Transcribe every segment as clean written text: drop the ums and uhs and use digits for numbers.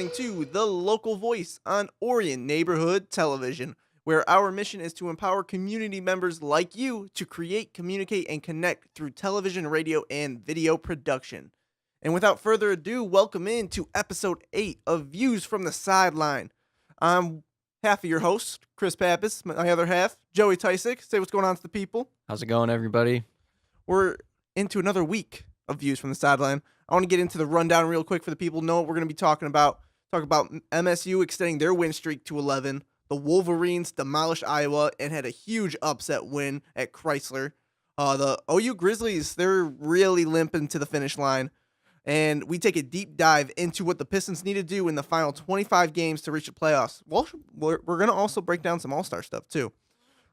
listening to The Local Voice on Orient Neighborhood Television, where our mission is to empower community members like you to create, communicate, and connect through television, radio, and video production. And without further ado, welcome in to episode 8 of Views from the Sideline. I'm half of your host, Chris Pappas, my other half, Joey Tysick. Say what's going on to the people. How's it going, everybody? We're into another week of Views from the Sideline. I want to get into the rundown real quick for the people who know what we're going to be talking about. Talk about MSU extending their win streak to 11. The Wolverines demolished Iowa and had a huge upset win at Chrysler. The OU Grizzlies, they're really limping to the finish line. And we take a deep dive into what the Pistons need to do in the final 25 games to reach the playoffs. Well, we're going to also break down some All-Star stuff, too.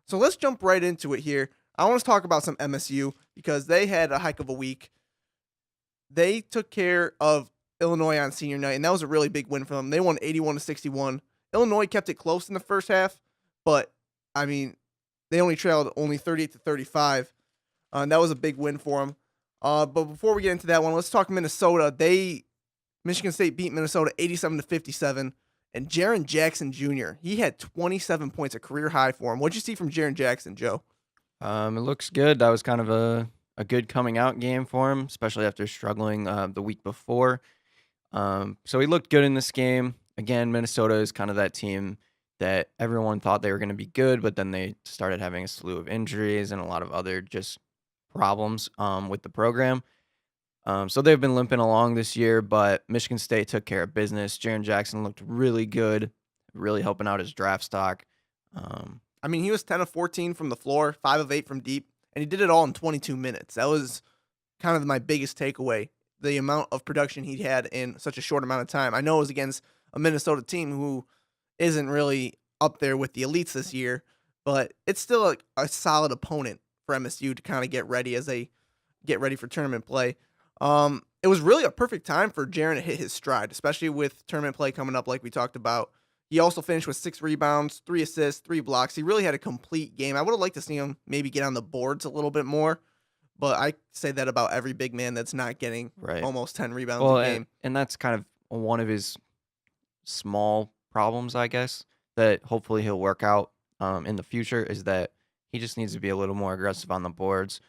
So let's jump right into it here. I want to talk about some MSU because they had a heck of a week. They took care of Illinois on senior night, and that was a really big win for them. They won 81-61. Illinois kept it close in the first half, but, I mean, they only trailed 38-35. And that was a big win for them. But before we get into that one, let's talk Minnesota. Michigan State beat Minnesota 87-57, and Jaren Jackson Jr., he had 27 points, a career high for him. What'd you see from Jaren Jackson, Joe? It looks good. That was kind of a good coming out game for him, especially after struggling the week before. So he looked good in this game. Again, Minnesota is kind of that team that everyone thought they were going to be good, but then they started having a slew of injuries and a lot of other just problems with the program. So they've been limping along this year, but Michigan State took care of business. Jaren Jackson looked really good, really helping out his draft stock. I mean, he was 10 of 14 from the floor, 5 of 8 from deep, and he did it all in 22 minutes. That was kind of my biggest takeaway, the amount of production he had in such a short amount of time. I know it was against a Minnesota team who isn't really up there with the elites this year, but it's still a solid opponent for MSU to kind of get ready as they get ready for tournament play. It was really a perfect time for Jaren to hit his stride, especially with tournament play coming up like we talked about. He also finished with 6 rebounds, 3 assists, 3 blocks. He really had a complete game. I would have liked to see him maybe get on the boards a little bit more, but I say that about every big man that's not getting almost 10 rebounds a game. And that's kind of one of his small problems, I guess, that hopefully he'll work out in the future, is that he just needs to be a little more aggressive on the boards.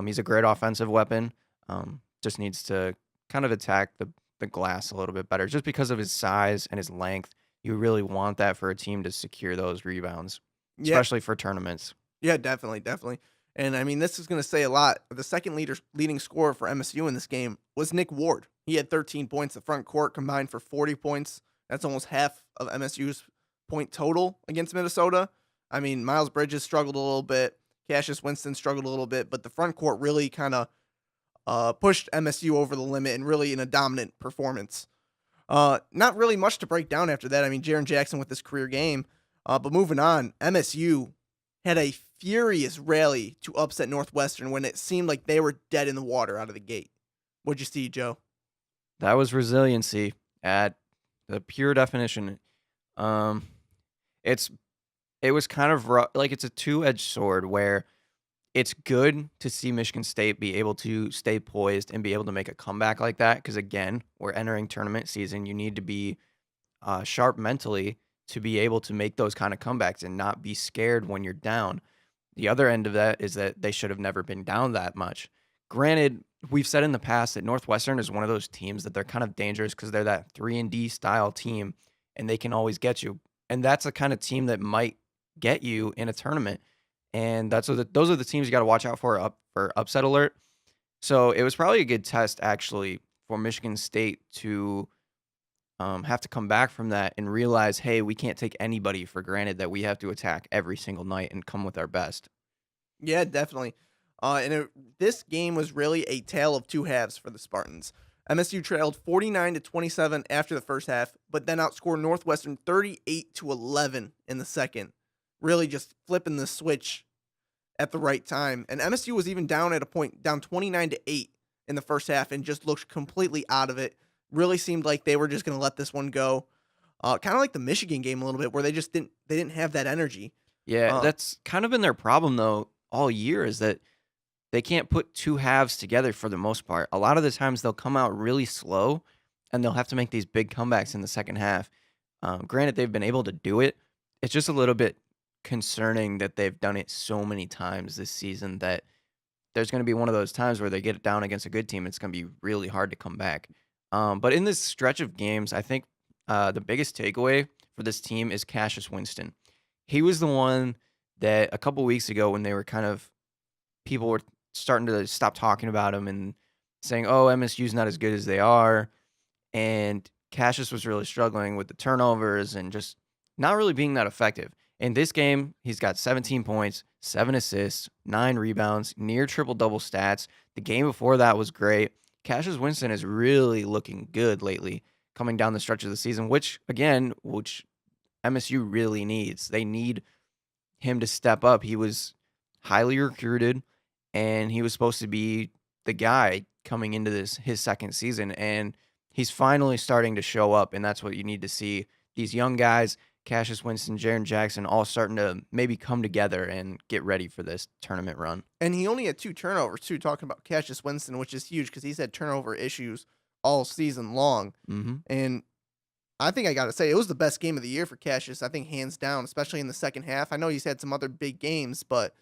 He's a great offensive weapon. Just needs to kind of attack the glass a little bit better. Just because of his size and his length, you really want that for a team to secure those rebounds, especially for tournaments. Yeah, definitely. And, I mean, this is going to say a lot. The second leading scorer for MSU in this game was Nick Ward. He had 13 points. The front court combined for 40 points. That's almost half of MSU's point total against Minnesota. I mean, Miles Bridges struggled a little bit. Cassius Winston struggled a little bit. But the front court really kind of pushed MSU over the limit and really in a dominant performance. Not really much to break down after that. I mean, Jaren Jackson with this career game. But moving on, MSU had a furious rally to upset Northwestern when it seemed like they were dead in the water out of the gate. What'd you see, Joe? That was resiliency at the pure definition. It was kind of rough, like it's a two-edged sword where it's good to see Michigan State be able to stay poised and be able to make a comeback like that. Because again, we're entering tournament season. You need to be sharp mentally to be able to make those kind of comebacks and not be scared when you're down. The other end of that is that they should have never been down that much. Granted, we've said in the past that Northwestern is one of those teams that they're kind of dangerous because they're that 3-and-D style team and they can always get you. And that's the kind of team that might get you in a tournament. And those are the teams you got to watch out for upset alert. So it was probably a good test, actually, for Michigan State to have to come back from that and realize, hey, we can't take anybody for granted, that we have to attack every single night and come with our best. Yeah, definitely. This game was really a tale of two halves for the Spartans. MSU trailed 49-27 after the first half, but then outscored Northwestern 38-11 in the second. Really just flipping the switch at the right time. And MSU was even down at a point, down 29-8 in the first half, and just looked completely out of it. Really seemed like they were just going to let this one go. Kind of like the Michigan game a little bit, where they didn't have that energy. Yeah, that's kind of been their problem, though, all year, is that they can't put two halves together for the most part. A lot of the times they'll come out really slow and they'll have to make these big comebacks in the second half. Granted, they've been able to do it. It's just a little bit concerning that they've done it so many times this season that there's going to be one of those times where they get it down against a good team. It's going to be really hard to come back. But in this stretch of games, I think the biggest takeaway for this team is Cassius Winston. He was the one that a couple weeks ago when they were people were starting to stop talking about him and saying, oh, MSU's not as good as they are. And Cassius was really struggling with the turnovers and just not really being that effective. In this game, he's got 17 points, 7 assists, 9 rebounds, near triple-double stats. The game before that was great. Cassius Winston is really looking good lately coming down the stretch of the season, which MSU really needs. They need him to step up. He was highly recruited, and he was supposed to be the guy coming into his second season, and he's finally starting to show up, and that's what you need to see. These young guys, Cassius Winston, Jaren Jackson, all starting to maybe come together and get ready for this tournament run. And he only had 2 turnovers, too, talking about Cassius Winston, which is huge because he's had turnover issues all season long. Mm-hmm. And I think I got to say, it was the best game of the year for Cassius, I think, hands down, especially in the second half. I know he's had some other big games, but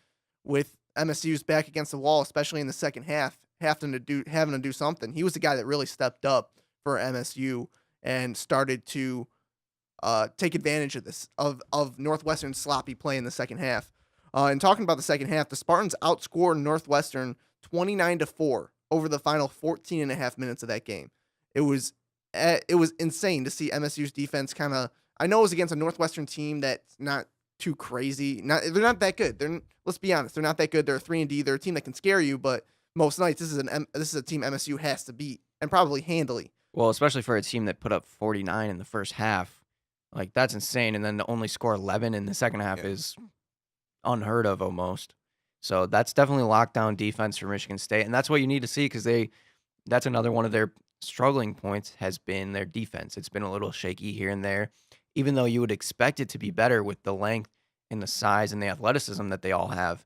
with MSU's back against the wall, especially in the second half, having to do something, he was the guy that really stepped up for MSU and started to take advantage of this of Northwestern's sloppy play in the second half. And talking about the second half, the Spartans outscored Northwestern 29-4 over the final 14 and a half minutes of that game. It was insane to see MSU's defense kind of. I know it was against a Northwestern team that's not too crazy. They're not that good. Let's be honest, they're not that good. They're a 3-D. They're a team that can scare you, but most nights this is a team MSU has to beat and probably handily. Well, especially for a team that put up 49 in the first half. Like, that's insane. And then to only score 11 in the second half is unheard of almost. So that's definitely lockdown defense for Michigan State. And that's what you need to see because that's another one of their struggling points has been their defense. It's been a little shaky here and there, even though you would expect it to be better with the length and the size and the athleticism that they all have.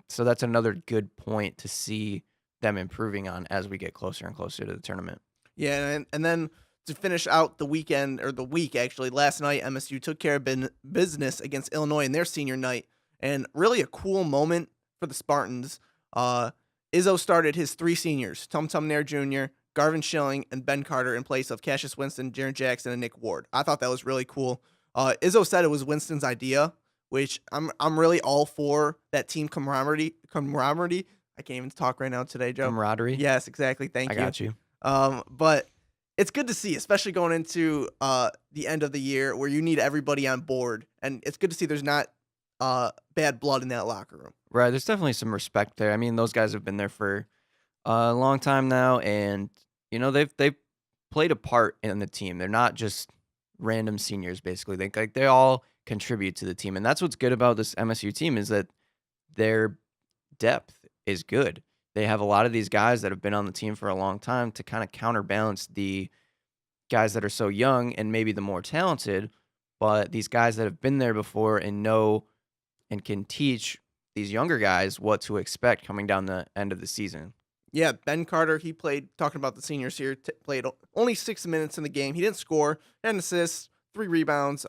So that's another good point to see them improving on as we get closer and closer to the tournament. Yeah, and then to finish out the weekend, or the week actually, last night MSU took care of business against Illinois in their senior night, and really a cool moment for the Spartans. Izzo started his 3 seniors, Tum Tum Nair Jr., Garvin Schilling, and Ben Carter in place of Cassius Winston, Jaren Jackson, and Nick Ward. I thought that was really cool. Izzo said it was Winston's idea, which I'm really all for that team camaraderie. I can't even talk right now today, Joe. Camaraderie? Yes, exactly. Thank you. I got you. But it's good to see, especially going into the end of the year where you need everybody on board. And it's good to see there's not bad blood in that locker room. Right. There's definitely some respect there. I mean, those guys have been there for a long time now, and they've played a part in the team. They're not just random seniors, basically. They all contribute to the team, and that's what's good about this MSU team is that their depth is good. They have a lot of these guys that have been on the team for a long time to kind of counterbalance the guys that are so young and maybe the more talented, but these guys that have been there before and know and can teach these younger guys what to expect coming down the end of the season. Yeah, Ben Carter, he played, talking about the seniors here, played only 6 minutes in the game. He didn't score, had an assist, 3 rebounds.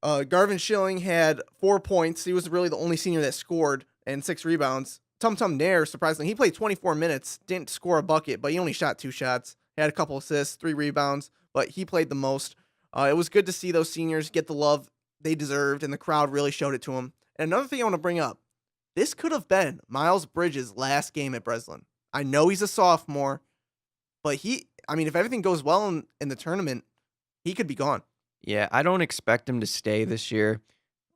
Garvin Schilling had 4 points. He was really the only senior that scored, and 6 rebounds. Tum Tum Nair, surprisingly, he played 24 minutes, didn't score a bucket, but he only shot 2 shots. He had a couple assists, 3 rebounds, but he played the most. It was good to see those seniors get the love they deserved, and the crowd really showed it to them. And another thing I want to bring up, this could have been Miles Bridges' last game at Breslin. I know he's a sophomore, but if everything goes well in the tournament, he could be gone. Yeah, I don't expect him to stay this year.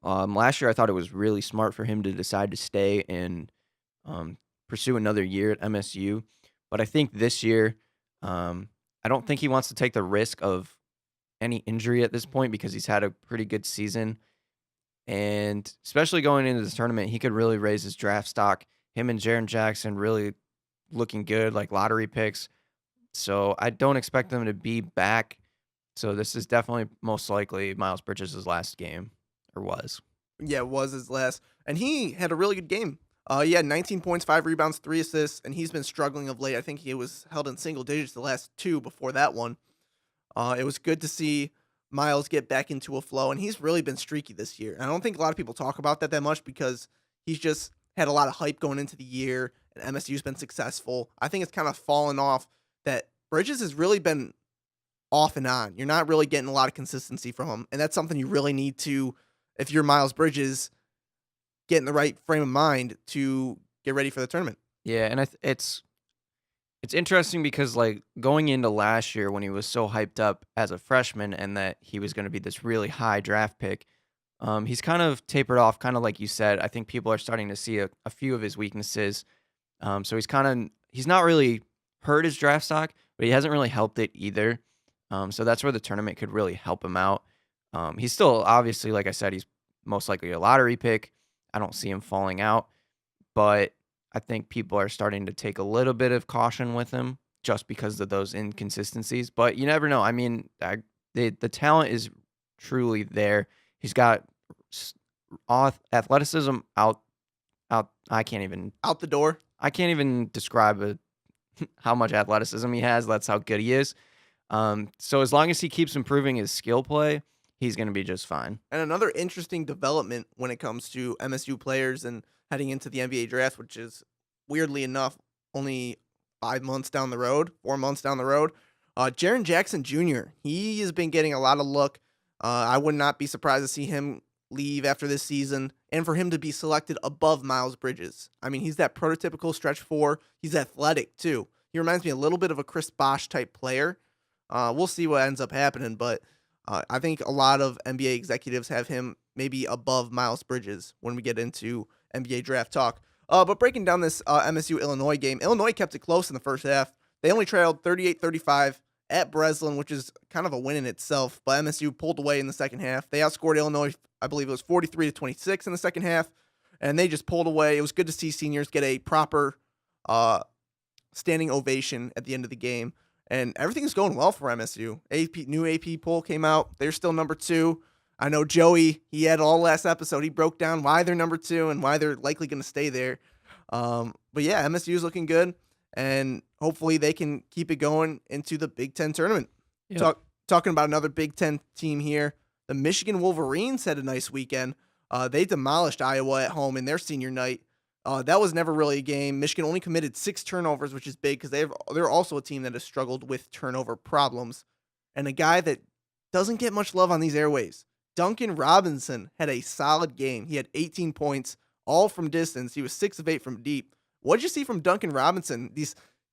Last year, I thought it was really smart for him to decide to stay and pursue another year at MSU. But I think this year, I don't think he wants to take the risk of any injury at this point because he's had a pretty good season. And especially going into this tournament, he could really raise his draft stock. Him and Jaren Jackson really looking good, like lottery picks. So I don't expect them to be back. So this is definitely most likely Miles Bridges' last game, or was. Yeah, it was his last. And he had a really good game. He had 19 points, 5 rebounds, 3 assists, and he's been struggling of late. I think he was held in single digits the last 2 before that one. It was good to see Miles get back into a flow, and he's really been streaky this year. And I don't think a lot of people talk about that much because he's just had a lot of hype going into the year, and MSU's been successful. I think it's kind of fallen off that Bridges has really been off and on. You're not really getting a lot of consistency from him, and that's something you really need to, if you're Miles Bridges, get in the right frame of mind to get ready for the tournament. Yeah, and it's interesting because like going into last year when he was so hyped up as a freshman and that he was going to be this really high draft pick, he's kind of tapered off, kind of like you said. I think people are starting to see a few of his weaknesses. So he's not really hurt his draft stock, but he hasn't really helped it either. So that's where the tournament could really help him out. He's still obviously, like I said, he's most likely a lottery pick. I don't see him falling out, but I think people are starting to take a little bit of caution with him just because of those inconsistencies. But you never know. I mean, the talent is truly there. He's got athleticism out. I can't even Out the door. I can't even describe how much athleticism he has. That's how good he is. So as long as he keeps improving his skill play, he's going to be just fine. And another interesting development when it comes to MSU players and heading into the NBA draft, which is weirdly enough only 5 months down the road, 4 months down the road. Jaren Jackson Jr., he has been getting a lot of look. I would not be surprised to see him leave after this season and for him to be selected above Miles Bridges. I mean, he's that prototypical stretch 4. He's athletic too. He reminds me a little bit of a Chris Bosh type player. We'll see what ends up happening, but I think a lot of NBA executives have him maybe above Miles Bridges when we get into NBA draft talk. But breaking down this MSU-Illinois game, Illinois kept it close in the first half. They only trailed 38-35 at Breslin, which is kind of a win in itself, but MSU pulled away in the second half. They outscored Illinois, I believe it was 43-26 in the second half, and they just pulled away. It was good to see seniors get a proper standing ovation at the end of the game. And everything's going well for MSU. New AP poll came out. They're still number 2. I know Joey, he had all last episode. He broke down why they're number 2 and why they're likely going to stay there. But yeah, MSU is looking good, and hopefully they can keep it going into the Big Ten tournament. Yep. Talking about another Big Ten team here, the Michigan Wolverines had a nice weekend. They demolished Iowa at home in their senior night. That was never really a game. Michigan only committed 6 turnovers, which is big because they're also a team that has struggled with turnover problems. And a guy that doesn't get much love on these airwaves, Duncan Robinson, had a solid game. He had 18 points, all from distance. He was 6 of 8 from deep. What did you see from Duncan Robinson?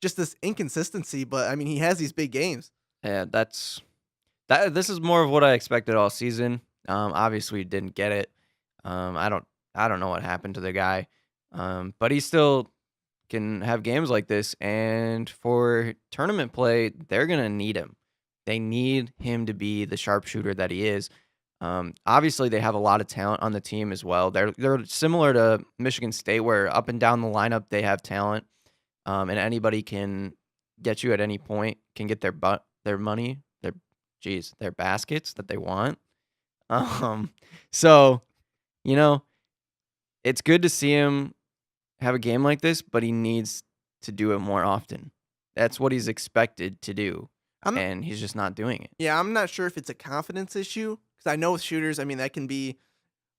Just this inconsistency, but I mean, he has these big games. Yeah, this is more of what I expected all season. Obviously didn't get it. I don't know what happened to the guy. But he still can have games like this, and for tournament play, they're gonna need him. They need him to be the sharpshooter that he is. Obviously, they have a lot of talent on the team as well. They're similar to Michigan State, where up and down the lineup they have talent, and anybody can get you at any point, can get their money, their baskets that they want. So it's good to see him have a game like this, but he needs to do it more often. That's what he's expected to do, and he's just not doing it. Yeah, I'm not sure if it's a confidence issue because I know with shooters, I mean, that can be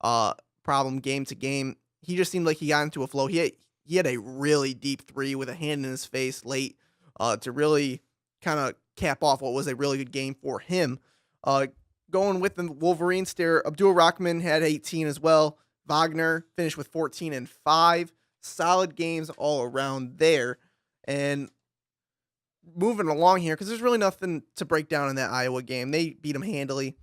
a problem game to game. He just seemed like he got into a flow. He had a really deep 3 with a hand in his face late to really kind of cap off what was a really good game for him. Going with the Wolverines there, Abdul Rahman had 18 as well. Wagner finished with 14 and 5. Solid games all around there. And moving along here, because there's really nothing to break down in that Iowa game. They beat them handily.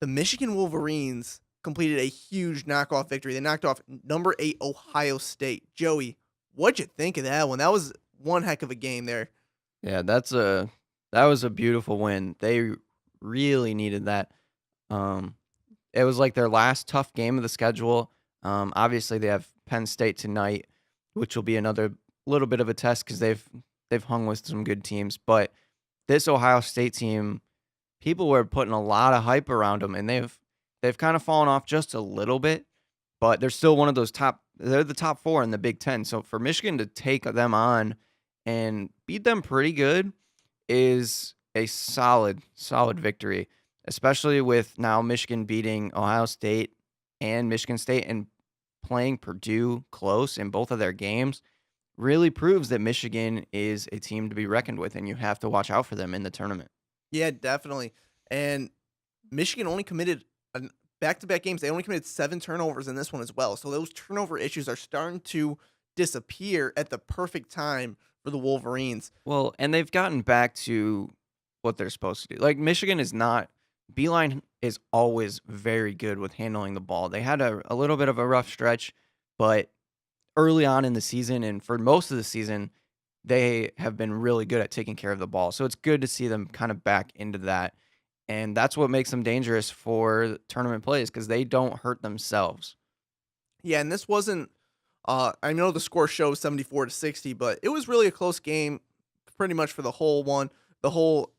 The Michigan Wolverines completed a huge knockoff victory. They knocked off number 8 Ohio State. Joey, what'd you think of that one? That was one heck of a game there. Yeah, that was a beautiful win. They really needed that. It was like their last tough game of the schedule. Obviously, they have Penn State tonight, which will be another little bit of a test because they've hung with some good teams. But this Ohio State team, people were putting a lot of hype around them, and they've kind of fallen off just a little bit. But they're still one of those top They're the top 4 in the Big Ten. So for Michigan to take them on and beat them pretty good is a solid, solid victory, especially with now Michigan beating Ohio State and Michigan State and playing Purdue close in both of their games. Really proves that Michigan is a team to be reckoned with, and you have to watch out for them in the tournament. Yeah, definitely. And Michigan only committed an back-to-back games. They only committed 7 turnovers in this one as well. So those turnover issues are starting to disappear at the perfect time for the Wolverines. Well, and they've gotten back to what they're supposed to do. Like Michigan is not Beeline is always very good with handling the ball. They had a little bit of a rough stretch, but early on in the season and for most of the season, they have been really good at taking care of the ball. So it's good to see them kind of back into that. And that's what makes them dangerous for tournament plays because they don't hurt themselves. Yeah, and this wasn't I know the score shows 74-60, but it was really a close game pretty much for the whole one, the whole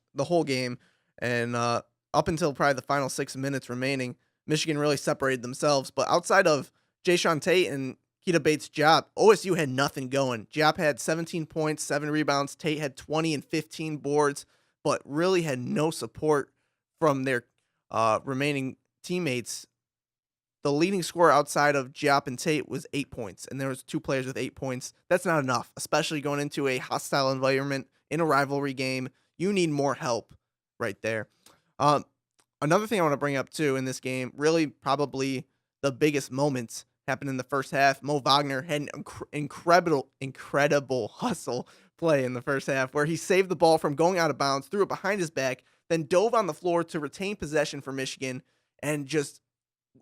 game. And up until probably the final 6 minutes remaining, Michigan really separated themselves. But outside of Jayshawn Tate and Keita Bates-Diop, OSU had nothing going. Diop had 17 points, 7 rebounds. Tate had 20 and 15 boards, but really had no support from their remaining teammates. The leading scorer outside of Diop and Tate was 8 points, and there was 2 players with 8 points. That's not enough, especially going into a hostile environment in a rivalry game. You need more help right there. Um, Another thing I want to bring up too in this game, really probably the biggest moments happened in the first half. Mo Wagner had an incredible hustle play in the first half where he saved the ball from going out of bounds, threw it behind his back, then dove on the floor to retain possession for Michigan, and just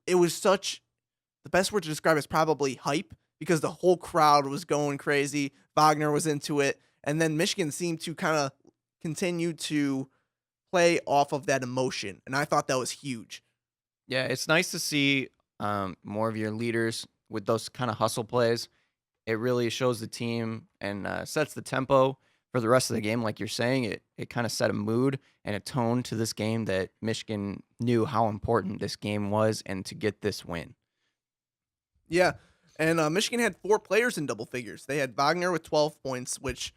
it was such the best word to describe is probably hype because the whole crowd was going crazy. Wagner was into it, and then Michigan seemed to kind of continue to play off of that emotion, and I thought that was huge. Yeah, it's nice to see more of your leaders with those kind of hustle plays. It really shows the team and sets the tempo for the rest of the game. Like you're saying, it kind of set a mood and a tone to this game that Michigan knew how important this game was and to get this win. Yeah, and Michigan had 4 players in double figures. They had Wagner with 12 points, which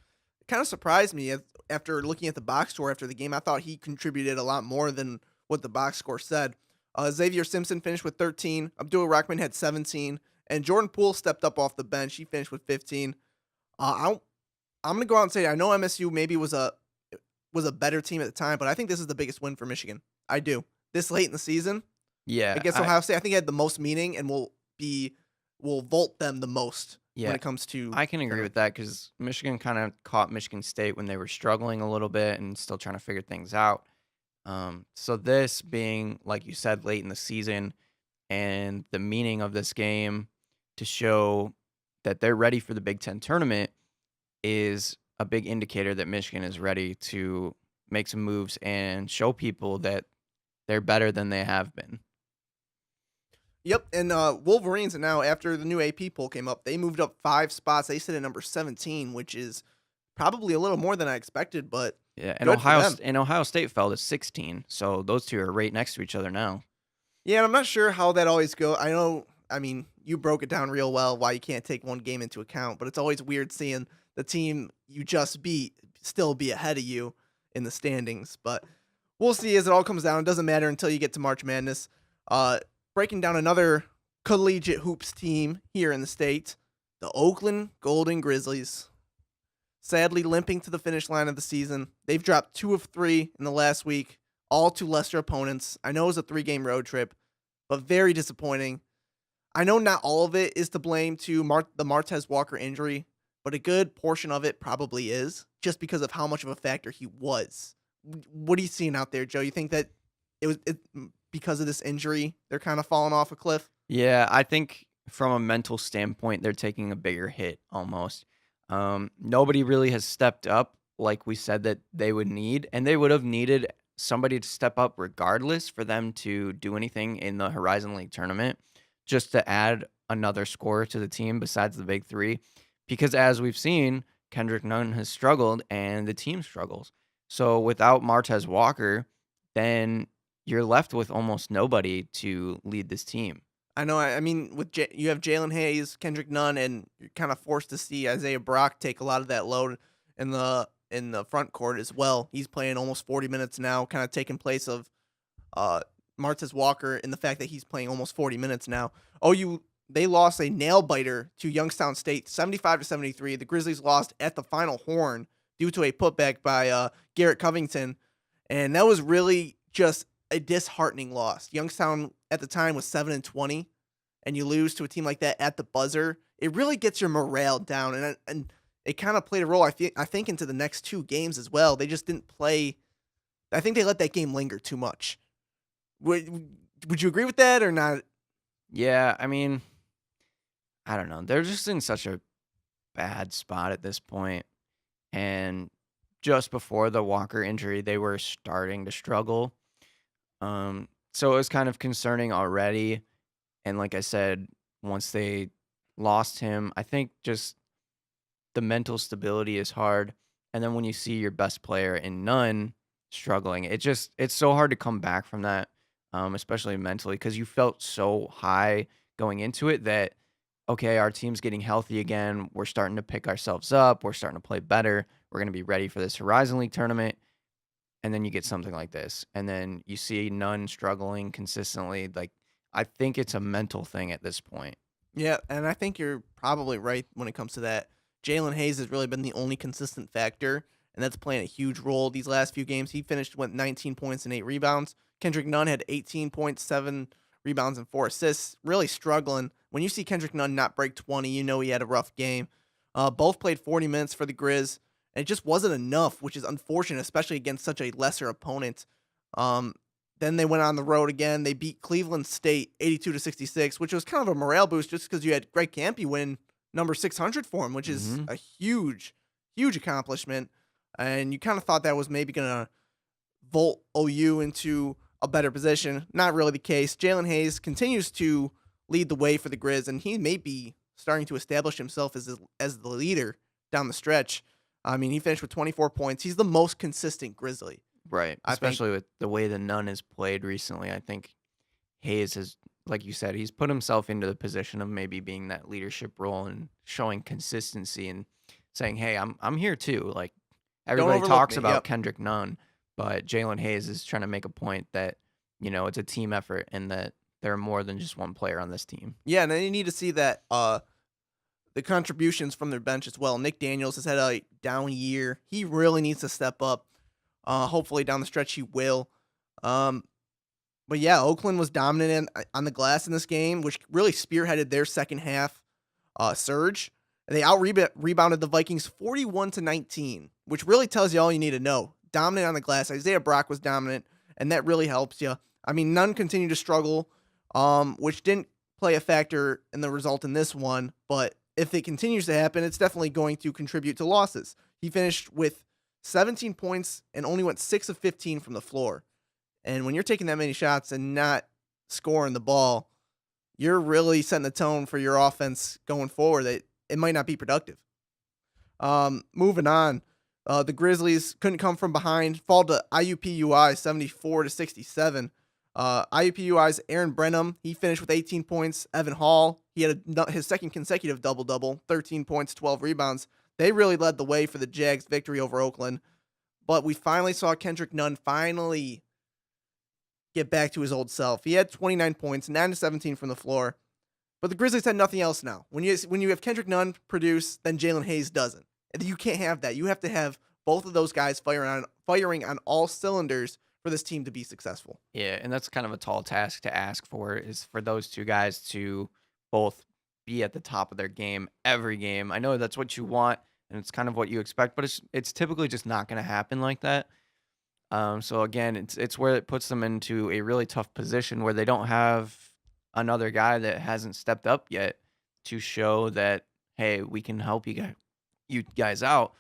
kind of surprised me after looking at the box score after the game. I thought he contributed a lot more than what the box score said. Xavier Simpson finished with 13. Abdul Rahman had 17. And Jordan Poole stepped up off the bench. He finished with 15. I'm going to go out and say I know MSU maybe was a better team at the time, but I think this is the biggest win for Michigan. I do. This late in the season Yeah, against Ohio State, I think it had the most meaning and will vault them the most when yeah, it comes to I can agree with that because Michigan kind of caught Michigan State when they were struggling a little bit and still trying to figure things out. So this being, like you said, late in the season and the meaning of this game to show that they're ready for the Big Ten tournament is a big indicator that Michigan is ready to make some moves and show people that they're better than they have been. Yep, and Wolverines are now after the new AP poll came up, they moved up 5 spots. They sit at number 17, which is probably a little more than I expected, but Yeah, and good for them. Ohio State fell to 16, so those two are right next to each other now. Yeah, and I'm not sure how that always goes. I mean, you broke it down real well why you can't take one game into account, but it's always weird seeing the team you just beat still be ahead of you in the standings. But we'll see as it all comes down. It doesn't matter until you get to March Madness. Breaking down another collegiate hoops team here in the state, the Oakland Golden Grizzlies. Sadly, limping to the finish line of the season. They've dropped 2 of 3 in the last week, all to lesser opponents. I know it was a 3-game road trip, but very disappointing. I know not all of it is to blame to the Martez Walker injury, but a good portion of it probably is, just because of how much of a factor he was. What are you seeing out there, Joe? You think that because of this injury, they're kind of falling off a cliff? Yeah, I think from a mental standpoint, they're taking a bigger hit almost. Nobody really has stepped up like we said that they would need, and they would have needed somebody to step up regardless for them to do anything in the Horizon League tournament, just to add another scorer to the team besides the big three. Because as we've seen, Kendrick Nunn has struggled and the team struggles. So without Martez Walker, then you're left with almost nobody to lead this team. I know. I mean, you have Jalen Hayes, Kendrick Nunn, and you're kind of forced to see Isaiah Brock take a lot of that load in the front court as well. He's playing almost 40 minutes now, kind of taking place of uh, Martez Walker in the fact that he's playing almost 40 minutes now. OU, they lost a nail biter to Youngstown State, 75-73. The Grizzlies lost at the final horn due to a putback by Garrett Covington, and that was really just a disheartening loss. Youngstown at the time was 7-20, and you lose to a team like that at the buzzer. It really gets your morale down, and it kind of played a role. I think into the next two games as well. They just didn't play. I think they let that game linger too much. Would you agree with that or not? Yeah, I mean, I don't know. They're just in such a bad spot at this point. And just before the Walker injury, they were starting to struggle. So it was kind of concerning already. And like I said, once they lost him, I think just the mental stability is hard. And then when you see your best player in none struggling, it's so hard to come back from that, especially mentally, because you felt so high going into it that okay, our team's getting healthy again. We're starting to pick ourselves up. We're starting to play better. We're going to be ready for this Horizon League tournament. And then you get something like this. And then you see none struggling consistently. Like, I think it's a mental thing at this point. Yeah, and I think you're probably right when it comes to that. Jalen Hayes has really been the only consistent factor, and that's playing a huge role these last few games. He finished with 19 points and 8 rebounds. Kendrick Nunn had 18 points, 7 rebounds, and 4 assists. Really struggling. When you see Kendrick Nunn not break 20, you know he had a rough game. Both played 40 minutes for the Grizz, and it just wasn't enough, which is unfortunate, especially against such a lesser opponent. Then they went on the road again. They beat Cleveland State 82-66, which was kind of a morale boost just because you had Greg Campy win number 600 for him, which is a huge, huge accomplishment. And you kind of thought that was maybe going to vault OU into a better position. Not really the case. Jalen Hayes continues to lead the way for the Grizz, and he may be starting to establish himself as the leader down the stretch. I mean, he finished with 24 points. He's the most consistent Grizzly. Right. Especially with the way the Nunn has played recently. I think Hayes has, like you said, he's put himself into the position of maybe being that leadership role and showing consistency and saying, hey, I'm here too. Like everybody talks about Kendrick Nunn, but Jalen Hayes is trying to make a point that, it's a team effort and that there are more than just one player on this team. Yeah, and then you need to see that the contributions from their bench as well. Nick Daniels has had a down year. He really needs to step up. Hopefully down the stretch he will. But yeah, Oakland was dominant on the glass in this game, which really spearheaded their second half surge. And they rebounded the Vikings 41-19, which really tells you all you need to know. Dominant on the glass. Isaiah Brock was dominant, and that really helps you. I mean, none continued to struggle, which didn't play a factor in the result in this one. But if it continues to happen, it's definitely going to contribute to losses. He finished with 17 points and only went 6 of 15 from the floor. And when you're taking that many shots and not scoring the ball, you're really setting the tone for your offense going forward that it might not be productive. Moving on, the Grizzlies couldn't come from behind, fall to IUPUI 74-67. IUPUI's Aaron Brenham, he finished with 18 points. Evan Hall, he had his second consecutive double-double, 13 points, 12 rebounds. They really led the way for the Jags' victory over Oakland. But we finally saw Kendrick Nunn finally get back to his old self. He had 29 points, 9 to 17 from the floor. But the Grizzlies had nothing else now. When you have Kendrick Nunn produce, then Jalen Hayes doesn't. You can't have that. You have to have both of those guys firing on all cylinders for this team to be successful. Yeah, and that's kind of a tall task to ask for, is for those two guys to both be at the top of their game every game. I know that's what you want, and it's kind of what you expect, but it's typically just not going to happen like that. So again, it's where it puts them into a really tough position where they don't have another guy that hasn't stepped up yet to show that, hey, we can help you guys out.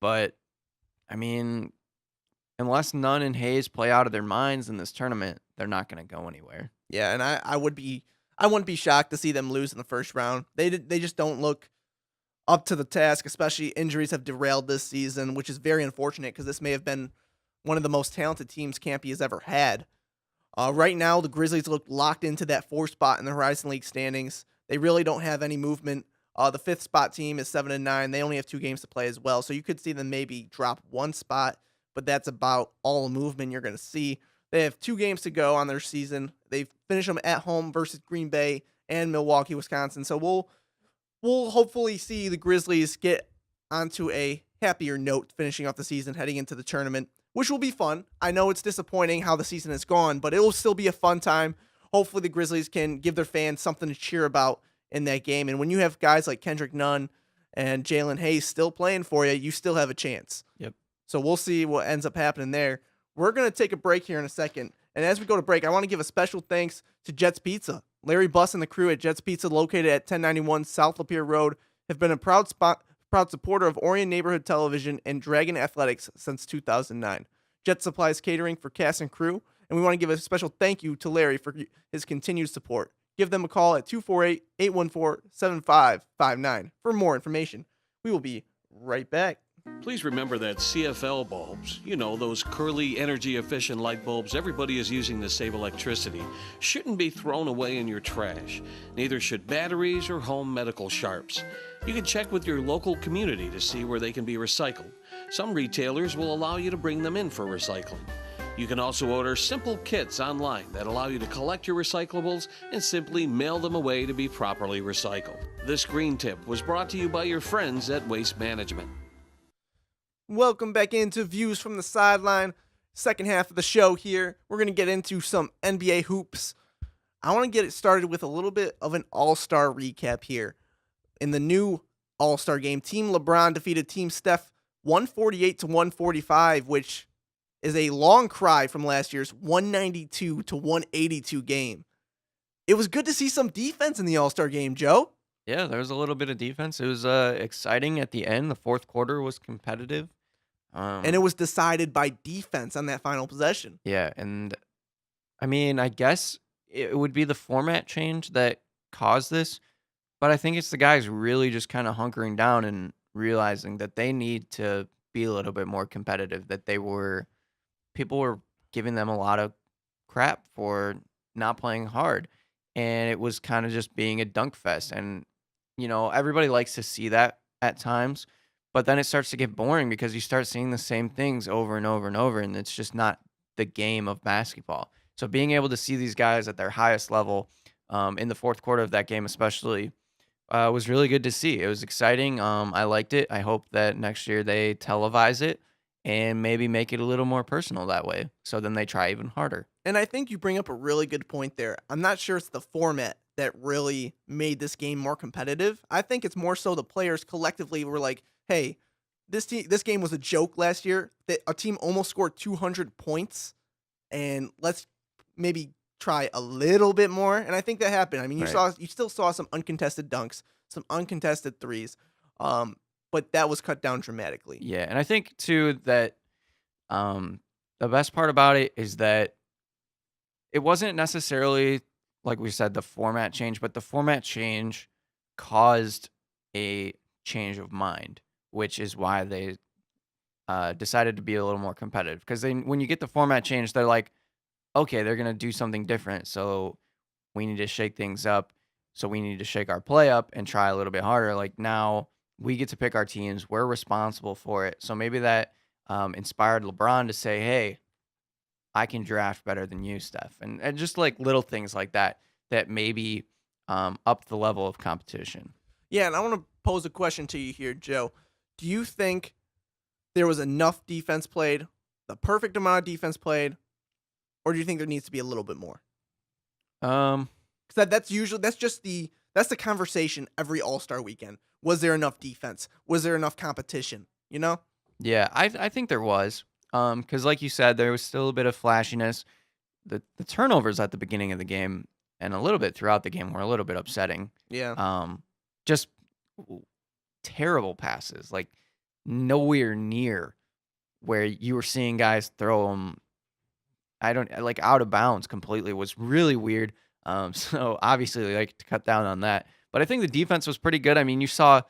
But I mean, unless Nunn and Hayes play out of their minds in this tournament, they're not going to go anywhere. Yeah, and I wouldn't be shocked to see them lose in the first round. They just don't look up to the task, especially injuries have derailed this season, which is very unfortunate because this may have been one of the most talented teams Campy has ever had. Right now, the Grizzlies look locked into that 4th spot in the Horizon League standings. They really don't have any movement. The 5th spot team is 7-9. They only have 2 games to play as well, so you could see them maybe drop 1 spot, but that's about all the movement you're going to see. They have 2 games to go on their season. They finish them at home versus Green Bay and Milwaukee, Wisconsin. So we'll hopefully see the Grizzlies get onto a happier note finishing off the season, heading into the tournament, which will be fun. I know it's disappointing how the season has gone, but it will still be a fun time. Hopefully the Grizzlies can give their fans something to cheer about in that game. And when you have guys like Kendrick Nunn and Jalen Hayes still playing for you, you still have a chance. Yep. So we'll see what ends up happening there. We're going to take a break here in a second. And as we go to break, I want to give a special thanks to Jets Pizza. Larry Buss and the crew at Jets Pizza, located at 1091 South Lapeer Road, have been a proud supporter of Orion Neighborhood Television and Dragon Athletics since 2009. Jet supplies catering for cast and crew, and we want to give a special thank you to Larry for his continued support. Give them a call at 248-814-7559 for more information. We will be right back. Please remember that CFL bulbs, those curly, energy-efficient light bulbs everybody is using to save electricity, shouldn't be thrown away in your trash. Neither should batteries or home medical sharps. You can check with your local community to see where they can be recycled. Some retailers will allow you to bring them in for recycling. You can also order simple kits online that allow you to collect your recyclables and simply mail them away to be properly recycled. This green tip was brought to you by your friends at Waste Management. Welcome back into Views from the Sideline. Second half of the show here. We're going to get into some NBA hoops. I want to get it started with a little bit of an all-star recap here. In the new all-star game, Team LeBron defeated Team Steph 148-145, which is a long cry from last year's 192-182 game. It was good to see some defense in the all-star game, Joe. Yeah, there was a little bit of defense. It was exciting at the end. The fourth quarter was competitive. And it was decided by defense on that final possession. Yeah, and I mean, I guess it would be the format change that caused this, but I think it's the guys really just kind of hunkering down and realizing that they need to be a little bit more competitive, that people were giving them a lot of crap for not playing hard, and it was kind of just being a dunk fest. And everybody likes to see that at times, but then it starts to get boring because you start seeing the same things over and over and over, and it's just not the game of basketball. So being able to see these guys at their highest level in the fourth quarter of that game especially was really good to see. It was exciting. I liked it. I hope that next year they televise it and maybe make it a little more personal that way, so then they try even harder. And I think you bring up a really good point there. I'm not sure it's the format that really made this game more competitive. I think it's more so the players collectively were like, hey, this game was a joke last year. That a team almost scored 200 points, and let's maybe try a little bit more. And I think that happened. I mean, you still saw some uncontested dunks, some uncontested threes, but that was cut down dramatically. Yeah, and I think too that the best part about it is that it wasn't necessarily, like we said, the format change, but the format change caused a change of mind, which is why they decided to be a little more competitive. Because when you get the format change, they're like, okay, they're going to do something different, so we need to shake things up. So we need to shake our play up and try a little bit harder. Like, now we get to pick our teams. We're responsible for it. So maybe that inspired LeBron to say, hey, I can draft better than you, Steph. And just like little things like that maybe up the level of competition. Yeah, and I want to pose a question to you here, Joe. Do you think there was enough defense played, the perfect amount of defense played, or do you think there needs to be a little bit more? Because that's the conversation every All-Star weekend. Was there enough defense? Was there enough competition? Yeah, I think there was. Because like you said, there was still a bit of flashiness. The turnovers at the beginning of the game and a little bit throughout the game were a little bit upsetting. Yeah. Just terrible passes, like nowhere near where you were seeing guys throw them. Out of bounds completely was really weird. So obviously they like to cut down on that. But I think the defense was pretty good. I mean, you saw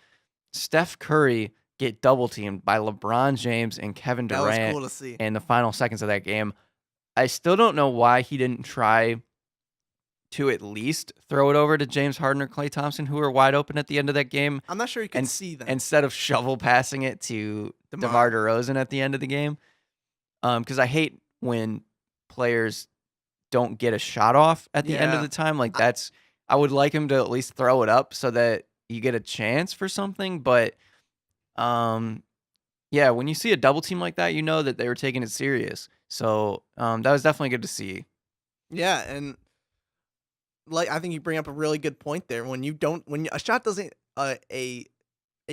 Steph Curry get double teamed by LeBron James and Kevin Durant that was cool to see in the final seconds of that game. I still don't know why he didn't try to at least throw it over to James Harden or Klay Thompson, who were wide open at the end of that game, I'm not sure you could and see them. instead of shovel passing it to DeMar DeRozan at the end of the game. Because I hate when players don't get a shot off at the end of Yeah. the time. Like I would like him to at least throw it up so that you get a chance for something. But yeah, when you see a double team like that, you know that they were taking it serious. So that was definitely good to see. Yeah, and like I think you bring up a really good point there. When a shot doesn't a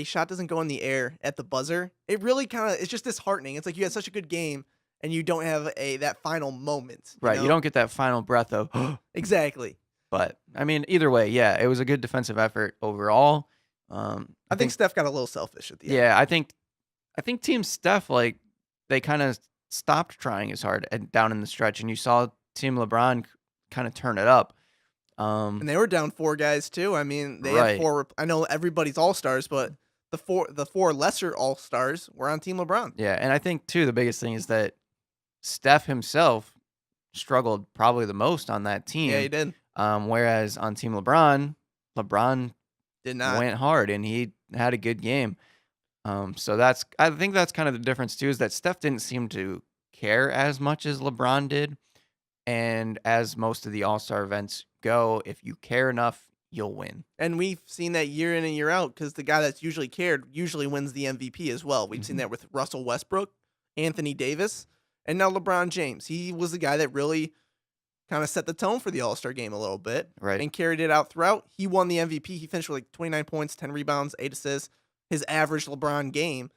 shot doesn't go in the air at the buzzer, it really it's just disheartening. It's like you had such a good game and you don't have that final moment. Right. know? You don't get that final breath of, Exactly. but I mean, either way, yeah, it was a good defensive effort overall. I think Steph got a little selfish at the end. Yeah, I think Team Steph, like, they kind of stopped trying as hard down in the stretch, and you saw Team LeBron kind of turn it up. And they were down 4 guys too. I mean, they Right. had 4. I know everybody's all-stars, but the 4 lesser all-stars were on Team LeBron. Yeah, and I think too the biggest thing is that Steph himself struggled probably the most on that team. Yeah, he did. Whereas on Team LeBron Did not. went hard and he had a good game. So I think that's kind of the difference too, is that Steph didn't seem to care as much as LeBron did. And as most of the All-Star events go, if you care enough, you'll win. And we've seen that year in and year out because the guy that's usually cared usually wins the MVP as well. We've seen that with Russell Westbrook, Anthony Davis, and now LeBron James. He was the guy that really kind of set the tone for the All-Star game a little bit, Right. and carried it out throughout. He won the MVP. He finished with like 29 points, 10 rebounds, 8 assists, his average LeBron game.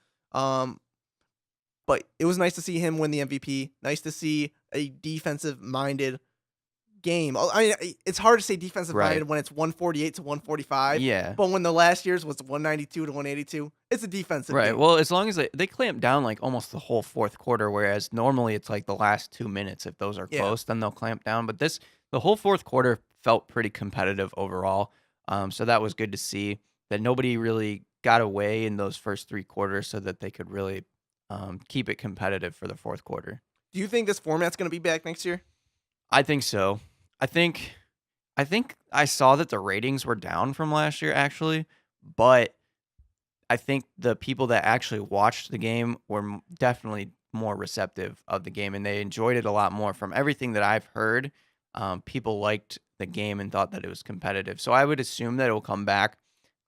But it was nice to see him win the MVP. Nice to see a defensive-minded game. I mean, it's hard to say defensive-minded when it's 148 to 145. Yeah. But when the last year's was 192 to 182, it's a defensive Right. game. Well, as long as they clamped down like almost the whole fourth quarter, whereas normally it's like the last 2 minutes. If those are Yeah. close, then they'll clamp down. But the whole fourth quarter felt pretty competitive overall. So that was good to see that nobody really got away in those first 3 quarters, so that they could really keep it competitive for the fourth quarter. Do you think this format's going to be back next year? I think so. I think I saw that the ratings were down from last year actually, but I think the people that actually watched the game were definitely more receptive of the game, and they enjoyed it a lot more. From everything that I've heard, people liked the game and thought that it was competitive. So I would assume that it will come back.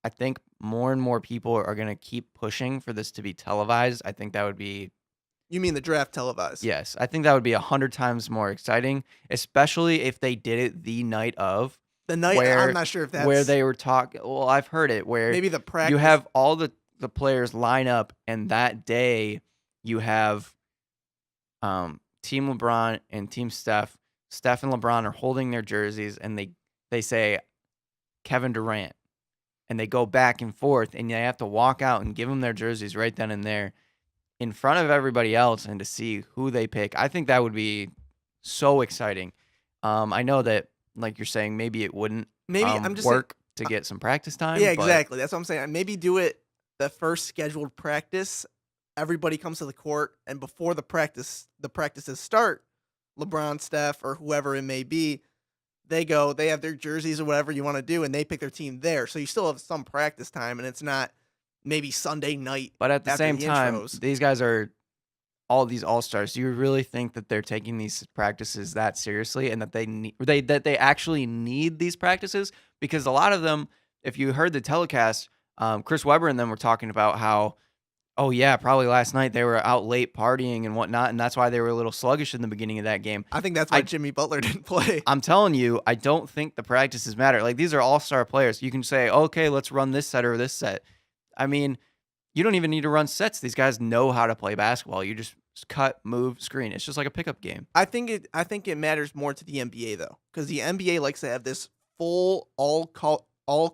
I think more and more people are going to keep pushing for this to be televised. I think that would be You mean the draft televised? Yes, I think that would be 100 times more exciting, especially if they did it the night of. The night, I'm not sure if that's where they were talking. Well, I've heard it where maybe the practice. you have all the players line up, and that day you have Team LeBron and Team Steph. Steph and LeBron are holding their jerseys, and they say Kevin Durant, and they go back and forth, and they have to walk out and give them their jerseys right then and there in front of everybody else, and to see who they pick. I think that would be so exciting. I know that, like you're saying, maybe it wouldn't I'm just work to get some practice time. Yeah, but exactly. That's what I'm saying. Maybe do it the first scheduled practice. Everybody comes to the court, and before the practices start, LeBron, Steph, or whoever it may be, they have their jerseys or whatever you want to do, and they pick their team there. So you still have some practice time, and it's not maybe Sunday night. But at the after same the time, intros. these guys are all these all-stars. Do you really think that they're taking these practices that seriously, and that they actually need these practices? Because a lot of them, if you heard the telecast, Chris Webber and them were talking about how, oh yeah, probably last night they were out late partying and whatnot, and that's why they were a little sluggish in the beginning of that game. I think that's why Jimmy Butler didn't play. I'm telling you, I don't think the practices matter. Like, these are all-star players. You can say, okay, let's run this set or this set. I mean, you don't even need to run sets. These guys know how to play basketball. You just cut, move, screen. It's just like a pickup game. I think it matters more to the NBA though, because the NBA likes to have this full all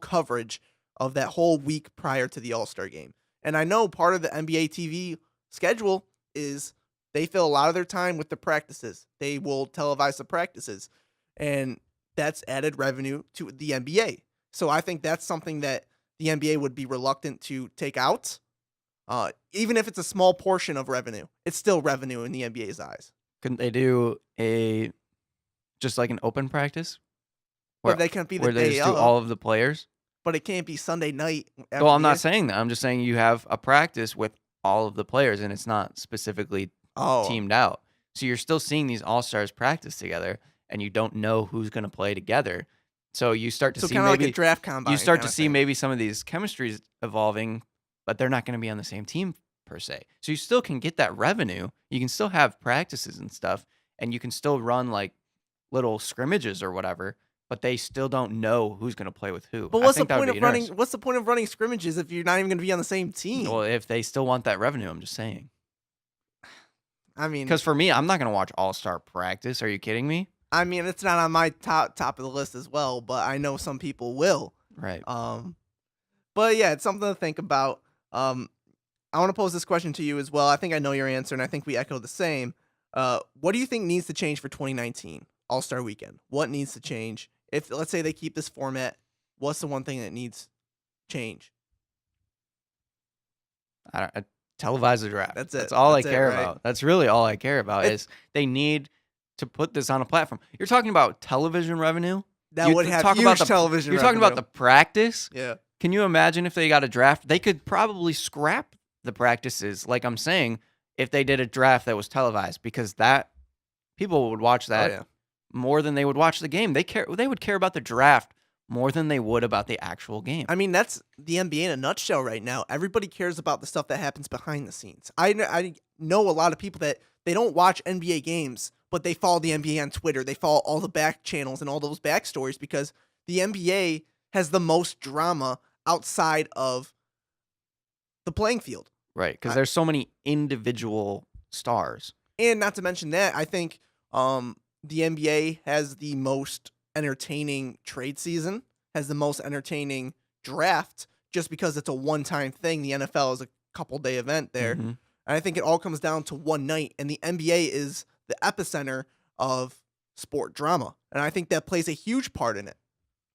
coverage of that whole week prior to the All-Star game. And I know part of the NBA TV schedule is they fill a lot of their time with the practices. They will televise the practices, and that's added revenue to the NBA. So I think that's something that the NBA would be reluctant to take out. Even if it's a small portion of revenue, it's still revenue in the NBA's eyes. Couldn't they do just like an open practice But they can't be the where they day just do of. all of the players? But it can't be Sunday night. After Well, I'm the not game. saying that. I'm just saying you have a practice with all of the players, and it's not specifically Oh, teamed out. So you're still seeing these all-stars practice together, and you don't know who's going to play together. So you start to so see kind of like a maybe draft combine. you start to kinda see thing. maybe some of these chemistries evolving, but they're not going to be on the same team per se. So you still can get that revenue. You can still have practices and stuff, and you can still run like little scrimmages or whatever, but they still don't know who's going to play with who. But I what's the think that would point be of running? interesting. What's the point of running scrimmages if you're not even going to be on the same team? Well, if they still want that revenue, I'm just saying. I mean, Because for me, I'm not going to watch all-star practice. Are you kidding me? it's not on my top of the list as well, but I know some people will. Right. But yeah, it's something to think about. I want to pose this question to you as well. I think I know your answer, and I think we echo the same. What do you think needs to change for 2019 All-Star Weekend? What needs to change? If let's say they keep this format, what's the one thing that needs change? I televise the draft. That's it. That's all That's I it, care right? about. That's really all I care about It's- is they need to put this on a platform. You're talking about television revenue? That You would have have talk huge about the television. You're talking about the revenue. practice? Yeah. Can you imagine if they got a draft? They could probably scrap the practices, like I'm saying, if they did a draft that was televised, because that people would watch Oh that yeah. more than they would watch the game. They would care about the draft more than they would about the actual game. I mean, that's the NBA in a nutshell right now. Everybody cares about the stuff that happens behind the scenes. I know a lot of people that they don't watch NBA games, but they follow the NBA on Twitter. They follow all the back channels and all those backstories because the NBA has the most drama outside of the playing field. Right, because I- there's so many individual stars. And not to mention that, I think the NBA has the most entertaining trade season, has the most entertaining draft, just because it's a one-time thing. The NFL is a couple-day event there. Mhm. And I think it all comes down to one night, and the NBA is the epicenter of sport drama. And I think that plays a huge part in it.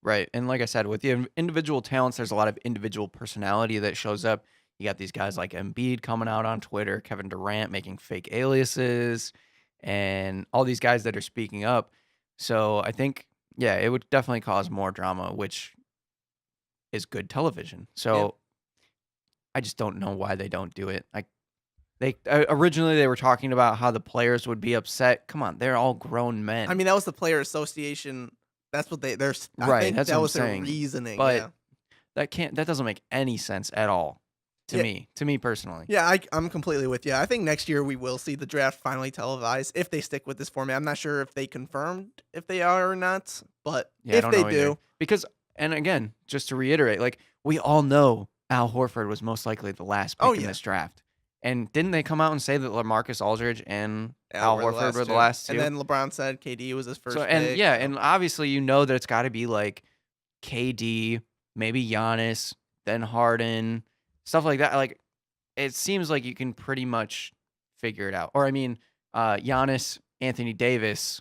Right, and like I said, with the individual talents, there's a lot of individual personality that shows up. You got these guys like Embiid coming out on Twitter, Kevin Durant making fake aliases, and all these guys that are speaking up. So I think, yeah, it would definitely cause more drama, which is good television. So I just don't know why they don't do it. Like they originally they were talking about how the players would be upset. Come on, they're all grown men. I mean, that was the player association. That's what I Right, think that's that what I'm was their saying. reasoning. But yeah. that doesn't make any sense at all to Yeah. me personally. Yeah, I'm completely with you. I think next year we will see the draft finally televised if they stick with this format. I'm not sure if they confirmed if they are or not, but Yeah, I if don't they know either. do, Because, and again, just to reiterate, like we all know Al Horford was most likely the last pick Oh, in yeah. this draft. And didn't they come out and say that LaMarcus Aldridge and yeah, Al we're Horford were the two. last two? And then LeBron said KD was his first So pick. and yeah, so- and obviously you know that it's got to be like KD, maybe Giannis, then Harden, stuff like that. Like it seems like you can pretty much figure it out. Or I mean, Giannis, Anthony Davis,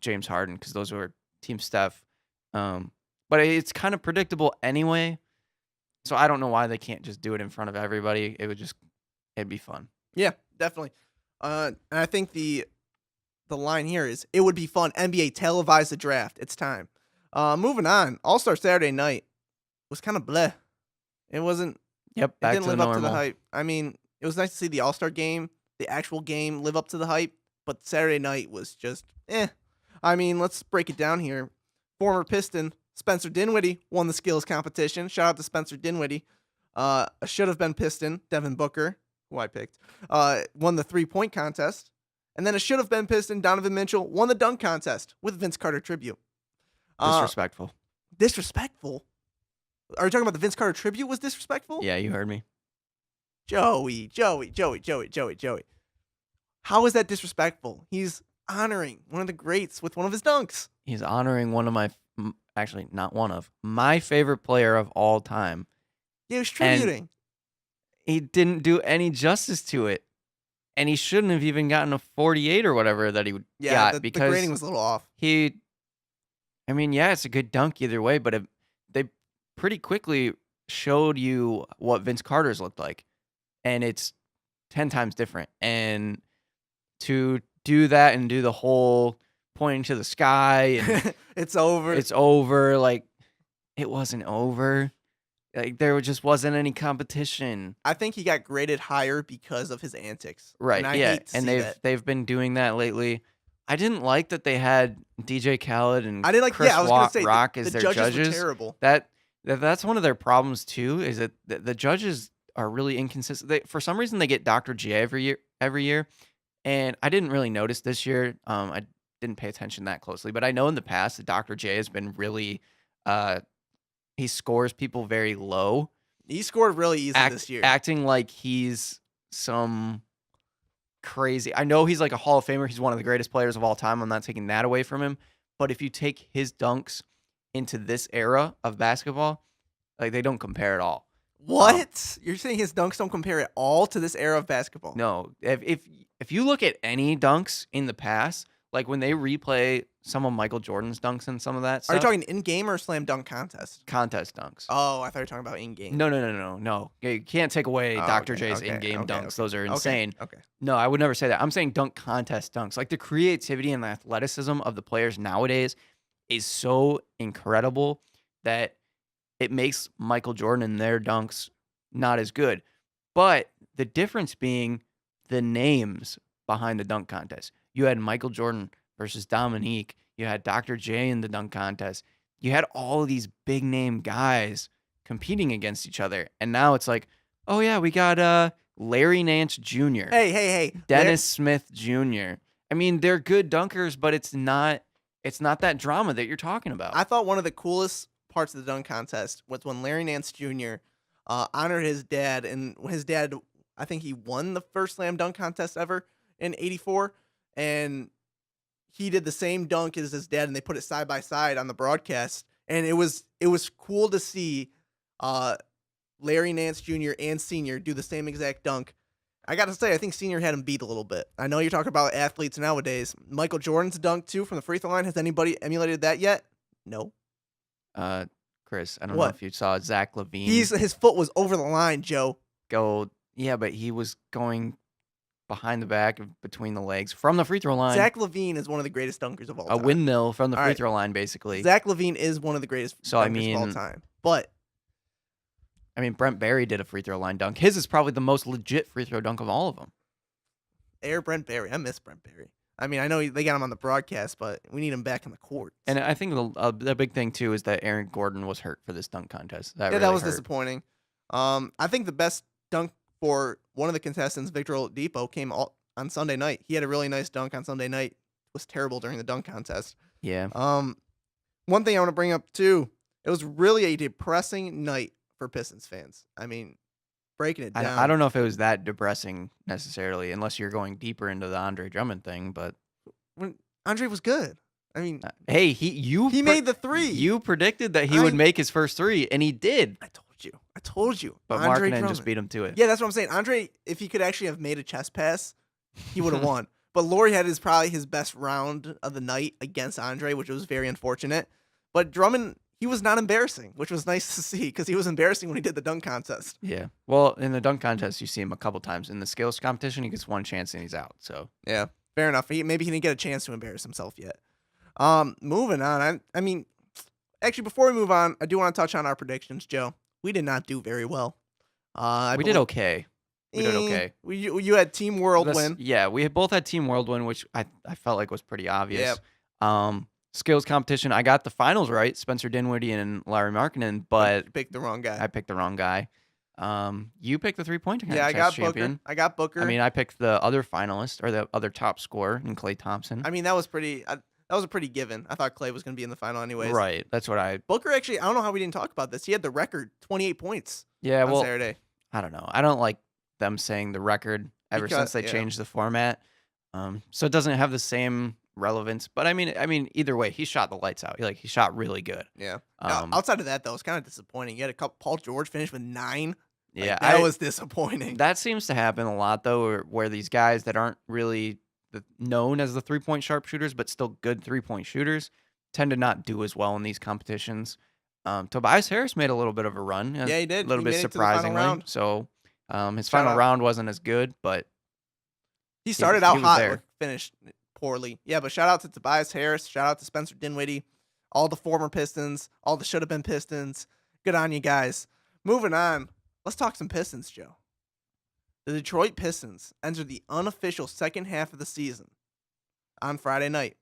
James Harden, because those were Team Steph. But it's kind of predictable anyway. So I don't know why they can't just do it in front of everybody. It'd be fun. yeah, definitely. And I think the line here is it would be fun. NBA televise the draft. It's time. Moving on. All-Star Saturday night was kind of bleh. It wasn't. Yep, It back didn't to the live up to the normal. hype. I mean, it was nice to see the All-Star game, the actual game, live up to the hype, but Saturday night was just eh. I mean, let's break it down here. Former Piston Spencer Dinwiddie won the skills competition. Shout out to Spencer Dinwiddie. Should have been Piston Devin Booker, who I picked, won the 3-point contest. And then a should have been Piston Donovan Mitchell won the dunk contest with Vince Carter tribute. Disrespectful. Disrespectful? Are you talking about the Vince Carter tribute was disrespectful? Yeah, you heard me. Joey. How is that disrespectful? He's honoring one of the greats with one of his dunks. He's honoring one of actually not one of, my favorite player of all time. Yeah, he was And- tributing. He didn't do any justice to it. And he shouldn't have even gotten a 48 or whatever that he Yeah, got the because grading was a little off. I mean, yeah, it's a good dunk either way, but they pretty quickly showed you what Vince Carter's looked like. And it's 10 times different. And to do that and do the whole pointing to the sky and It's over. it's over. Like, it wasn't over. Like, there just wasn't any competition. I think he got graded higher because of his antics. Right. And I yeah. hate to And see that. they've been doing that lately. I didn't like that they had DJ Khaled and I didn't like. Chris Yeah, I was gonna say Rock the as their judges were judges. terrible. That's one of their problems too. Is that the judges are really inconsistent. For some reason, they get Dr. J every year, and I didn't really notice this year. I didn't pay attention that closely, but I know in the past that Dr. J has been really, he scores people very low. He scored really easy this year. Acting like he's some crazy. I know he's like a Hall of Famer. He's one of the greatest players of all time. I'm not taking that away from him. But if you take his dunks into this era of basketball, like, they don't compare at all. What? You're saying his dunks don't compare at all to this era of basketball? No. If you look at any dunks in the past, like when they replay some of Michael Jordan's dunks and some of that Are stuff. you talking in-game or slam dunk contest? Contest dunks. Oh, I thought you were talking about in-game. No. You can't take away Oh, Dr. okay, J's okay, in-game okay, dunks. okay. Those are insane. Okay. No, I would never say that. I'm saying dunk contest dunks. Like, the creativity and the athleticism of the players nowadays is so incredible that it makes Michael Jordan and their dunks not as good. But the difference being the names behind the dunk contest. You had Michael Jordan versus Dominique. You had Dr. J in the dunk contest. You had all of these big name guys competing against each other. And now it's like, oh yeah, we got Larry Nance Jr. Hey. Dennis Smith Jr. I mean, they're good dunkers, but it's not that drama that you're talking about. I thought one of the coolest parts of the dunk contest was when Larry Nance Jr. Honored his dad, and his dad, I think he won the first slam dunk contest ever in '84, and he did the same dunk as his dad, and they put it side by side on the broadcast, and it was cool to see Larry Nance Jr. and Senior do the same exact dunk. I got to say, I think Senior had him beat a little bit. I know you're talking about athletes nowadays. Michael Jordan's dunk too from the free throw line. Has anybody emulated that yet? No. Chris, I don't know What? if you saw Zach LaVine His foot was over the line, Joe. go. Yeah, but he was going behind the back, between the legs, from the free throw line. Zach LaVine is one of the greatest dunkers of all a time. windmill from the All free right. throw line, basically. Zach LaVine is one of the greatest So, I dunkers of all mean- time. But I mean, Brent Barry did a free throw line dunk. His is probably the most legit free throw dunk of all of them. Air Brent Barry. I miss Brent Barry. I mean, I know they got him on the broadcast, but we need him back on the court. And I think the big thing too is that Aaron Gordon was hurt for this dunk contest. That yeah, really that was hurt. disappointing. I think the best dunk for one of the contestants, Victor Oladipo, came on Sunday night. He had a really nice dunk on Sunday night. It was terrible during the dunk contest. Yeah. One thing I want to bring up too, it was really a depressing night for Pistons fans. I mean, breaking it down. I don't know if it was that depressing necessarily, unless you're going deeper into the Andre Drummond thing. But When Andre was good. I mean, hey, he made the three. You predicted that he would make his first three, and he did. I told you. But Andre Markkanen just Drummond. beat him to it. Yeah, that's what I'm saying. Andre, if he could actually have made a chest pass, he would have won. But Laurie had probably his best round of the night against Andre, which was very unfortunate. But Drummond, he was not embarrassing, which was nice to see because he was embarrassing when he did the dunk contest. Yeah. Well, in the dunk contest, you see him a couple times. In the skills competition, he gets one chance and he's out. So Yeah, fair enough. Maybe he didn't get a chance to embarrass himself yet. Moving on. I mean, actually, before we move on, I do want to touch on our predictions, Joe. We did not do very well. we did okay. We did okay. You had Team World win. Yeah, we both had Team World win, which I felt like was pretty obvious. Skills competition, I got the finals right, Spencer Dinwiddie and Larry Markkanen, but You picked the wrong guy. I picked the wrong guy. You picked the three-point contest Yeah, I got champion. Booker. I got Booker. I mean, I picked the other finalist or the other top scorer in Klay Thompson. I mean, that was pretty. That was a pretty given. I thought Clay was going to be in the final anyways. Right. That's what I. Booker actually, I don't know how we didn't talk about this. He had the record, 28 points Yeah. on Well, Saturday. I don't know. I don't like them saying the record ever Because- since they yeah. changed the format. So it doesn't have the same relevance. But I mean, either way, he shot the lights out. He shot really good. Yeah. Um, Outside of that, though, it's kind of disappointing. You had a couple. Paul George finished with 9. Like, yeah. that was disappointing. That seems to happen a lot though, where these guys that aren't really known as the 3-point sharpshooters, but still good 3-point shooters, tend to not do as well in these competitions. Tobias Harris made a little bit of a run. Yeah, he did. A little He bit made it to the final surprisingly. round. So his Shout final out. round wasn't as good, but He started out was hot, there. but finished poorly. Yeah, but shout out to Tobias Harris. Shout out to Spencer Dinwiddie. All the former Pistons. All the should have been Pistons. Good on you guys. Moving on. Let's talk some Pistons, Joe. The Detroit Pistons enter the unofficial second half of the season on Friday night.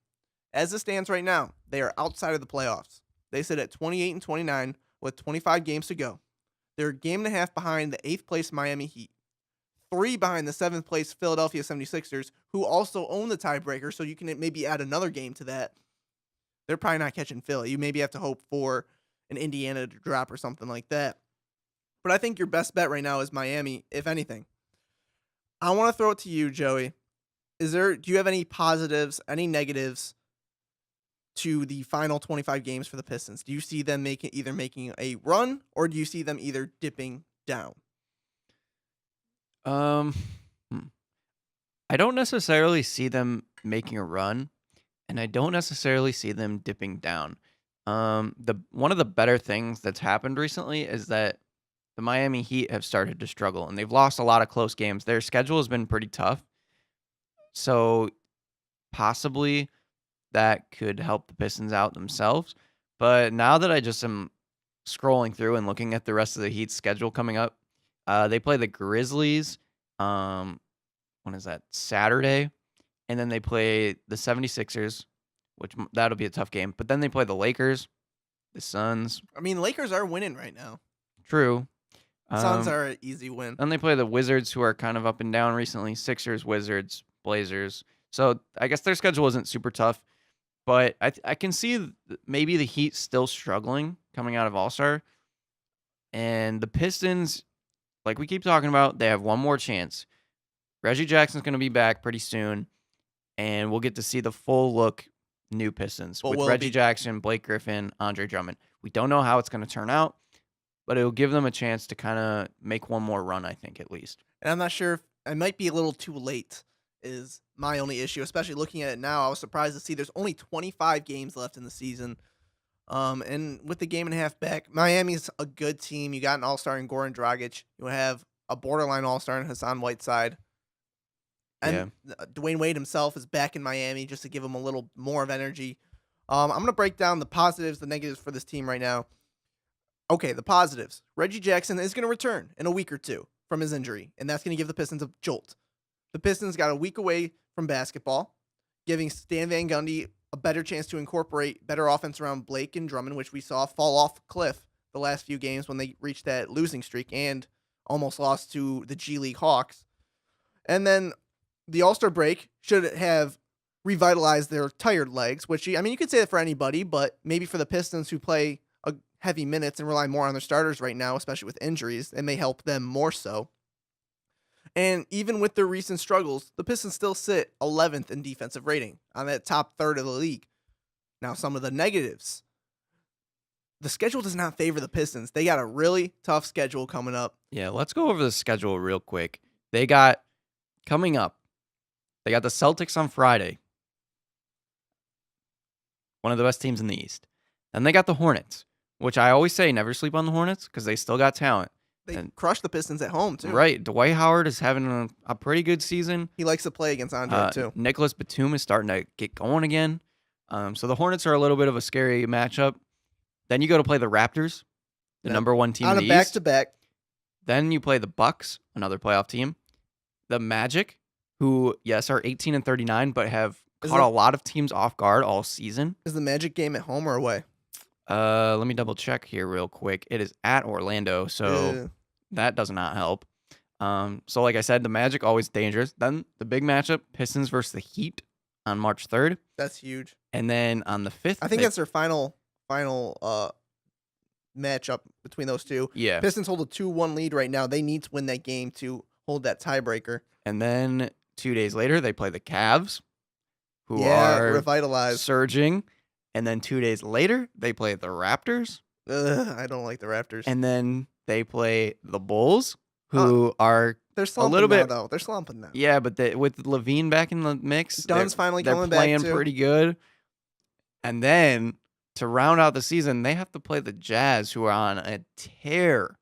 As it stands right now, they are outside of the playoffs. They sit at 28 and 29 with 25 games to go. They're a game and a half behind the 8th place Miami Heat. 3 behind the 7th place Philadelphia 76ers, who also own the tiebreaker, so you can maybe add another game to that. They're probably not catching Philly. You maybe have to hope for an Indiana to drop or something like that. But I think your best bet right now is Miami, if anything. I want to throw it to you, Joey. Do you have any positives, any negatives to the final 25 games for the Pistons? Do you see them either making a run, or do you see them either dipping down? I don't necessarily see them making a run, and I don't necessarily see them dipping down. One of the better things that's happened recently is that the Miami Heat have started to struggle, and they've lost a lot of close games. Their schedule has been pretty tough, so possibly that could help the Pistons out themselves. But now that I just am scrolling through and looking at the rest of the Heat's schedule coming up, they play the Grizzlies, when is that, Saturday, and then they play the 76ers, which that'll be a tough game. But then they play the Lakers, the Suns. I mean, Lakers are winning right now. True. Suns are an easy win. Then they play the Wizards, who are kind of up and down recently. Sixers, Wizards, Blazers. So I guess their schedule isn't super tough. But I can see maybe the Heat still struggling coming out of All-Star. And the Pistons, like we keep talking about, they have one more chance. Reggie Jackson's going to be back pretty soon. And we'll get to see the full look new Pistons with Reggie Jackson, Blake Griffin, Andre Drummond. We don't know how it's going to turn out, but it'll give them a chance to kind of make one more run, I think, at least. And I'm not sure if I might be a little too late is my only issue, especially looking at it now. I was surprised to see there's only 25 games left in the season. And with the game and a half back, Miami's a good team. You got an all-star in Goran Dragic. You have a borderline all-star in Hassan Whiteside. And Dwayne Wade himself is back in Miami just to give him a little more of energy. I'm going to break down the positives, the negatives for this team right now. Okay, the positives. Reggie Jackson is going to return in a week or two from his injury, and that's going to give the Pistons a jolt. The Pistons got a week away from basketball, giving Stan Van Gundy a better chance to incorporate better offense around Blake and Drummond, which we saw fall off a cliff the last few games when they reached that losing streak and almost lost to the G League Hawks. And then the All-Star break should have revitalized their tired legs, which, I mean, you could say that for anybody, but maybe for the Pistons who play heavy minutes and rely more on their starters right now, especially with injuries, it may help them more so. And even with their recent struggles, the Pistons still sit 11th in defensive rating on that top third of the league. Now, some of the negatives. The schedule does not favor the Pistons. They got a really tough schedule coming up. Yeah, let's go over the schedule real quick. They got, coming up, they got the Celtics on Friday. One of the best teams in the East. Then they got the Hornets, which I always say never sleep on the Hornets because they still got talent. They crushed the Pistons at home, too. Right. Dwight Howard is having a pretty good season. He likes to play against Andre, too. Nicholas Batum is starting to get going again. So the Hornets are a little bit of a scary matchup. Then you go to play the Raptors, the number one team in the East. On a back-to-back. Then you play the Bucks, another playoff team. The Magic, who, yes, are 18 and 39, but have caught a lot of teams off guard all season. Is the Magic game at home or away? Let me double check here real quick. It is at Orlando, so that does not help. So like I said, the Magic always dangerous. Then the big matchup, Pistons versus the Heat on March 3rd. That's huge. And then on the 5th, I think that's their final matchup between those two. Yeah. Pistons hold a 2-1 lead right now. They need to win that game to hold that tiebreaker. And then 2 days later, they play the Cavs, who are revitalized, surging. And then 2 days later, they play the Raptors. I don't like the Raptors. And then they play the Bulls, who are they're slumping a little bit, though. They're slumping now. Yeah, but with Levine back in the mix, Dunn's finally they're coming back playing pretty good. And then to round out the season, they have to play the Jazz, who are on a tear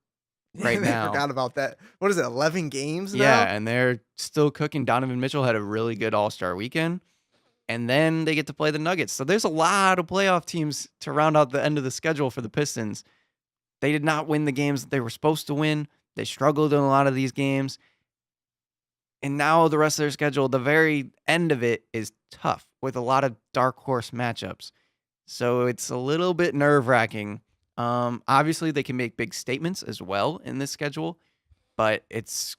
right They now. forgot about that. What is it, 11 games now? Yeah, and they're still cooking. Donovan Mitchell had a really good All-Star weekend, and then they get to play the Nuggets. So there's a lot of playoff teams to round out the end of the schedule for the Pistons. They did not win the games that they were supposed to win. They struggled in a lot of these games. And now the rest of their schedule, the very end of it is tough with a lot of dark horse matchups. So it's a little bit nerve-wracking. Obviously, they can make big statements as well in this schedule, but it's